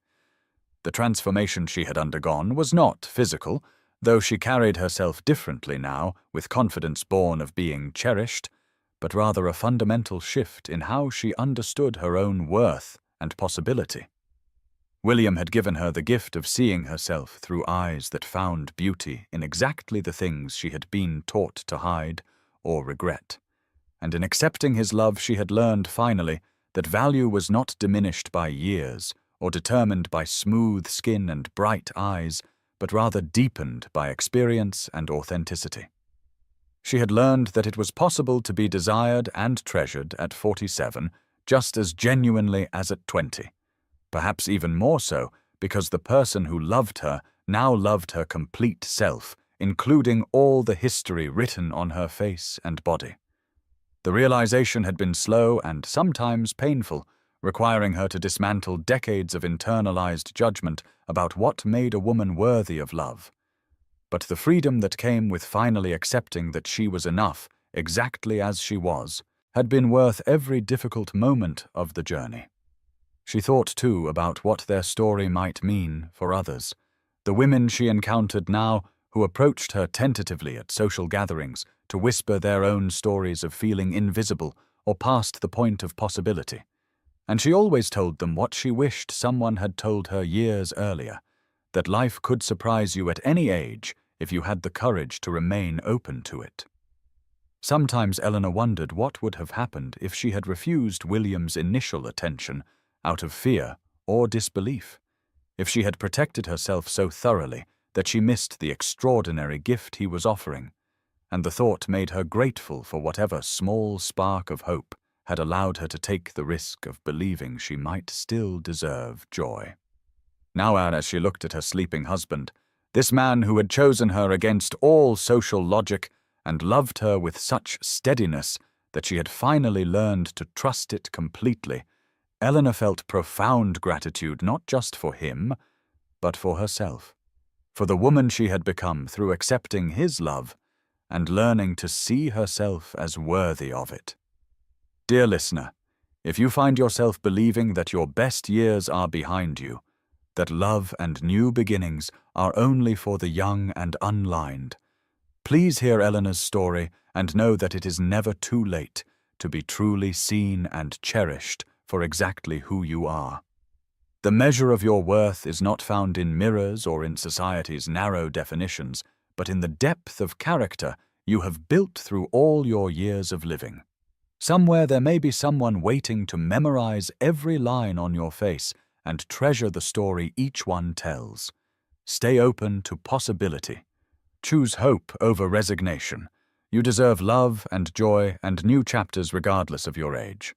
Speaker 1: The transformation she had undergone was not physical, though she carried herself differently now, with confidence born of being cherished, but rather a fundamental shift in how she understood her own worth and possibility. William had given her the gift of seeing herself through eyes that found beauty in exactly the things she had been taught to hide or regret. And in accepting his love, she had learned finally that value was not diminished by years or determined by smooth skin and bright eyes, but rather deepened by experience and authenticity. She had learned that it was possible to be desired and treasured at 47 just as genuinely as at 20. Perhaps even more so, because the person who loved her now loved her complete self, including all the history written on her face and body. The realization had been slow and sometimes painful, requiring her to dismantle decades of internalized judgment about what made a woman worthy of love. But the freedom that came with finally accepting that she was enough, exactly as she was, had been worth every difficult moment of the journey. She thought, too, about what their story might mean for others. The women she encountered now, who approached her tentatively at social gatherings to whisper their own stories of feeling invisible or past the point of possibility. And she always told them what she wished someone had told her years earlier, that life could surprise you at any age if you had the courage to remain open to it. Sometimes Eleanor wondered what would have happened if she had refused William's initial attention out of fear or disbelief, if she had protected herself so thoroughly that she missed the extraordinary gift he was offering, and the thought made her grateful for whatever small spark of hope had allowed her to take the risk of believing she might still deserve joy. Now, as she looked at her sleeping husband, this man who had chosen her against all social logic and loved her with such steadiness that she had finally learned to trust it completely, Eleanor felt profound gratitude not just for him, but for herself, for the woman she had become through accepting his love and learning to see herself as worthy of it. Dear listener, if you find yourself believing that your best years are behind you, that love and new beginnings are only for the young and unlined, please hear Eleanor's story and know that it is never too late to be truly seen and cherished for exactly who you are. The measure of your worth is not found in mirrors or in society's narrow definitions, but in the depth of character you have built through all your years of living. Somewhere there may be someone waiting to memorize every line on your face and treasure the story each one tells. Stay open to possibility. Choose hope over resignation. You deserve love and joy and new chapters regardless of your age.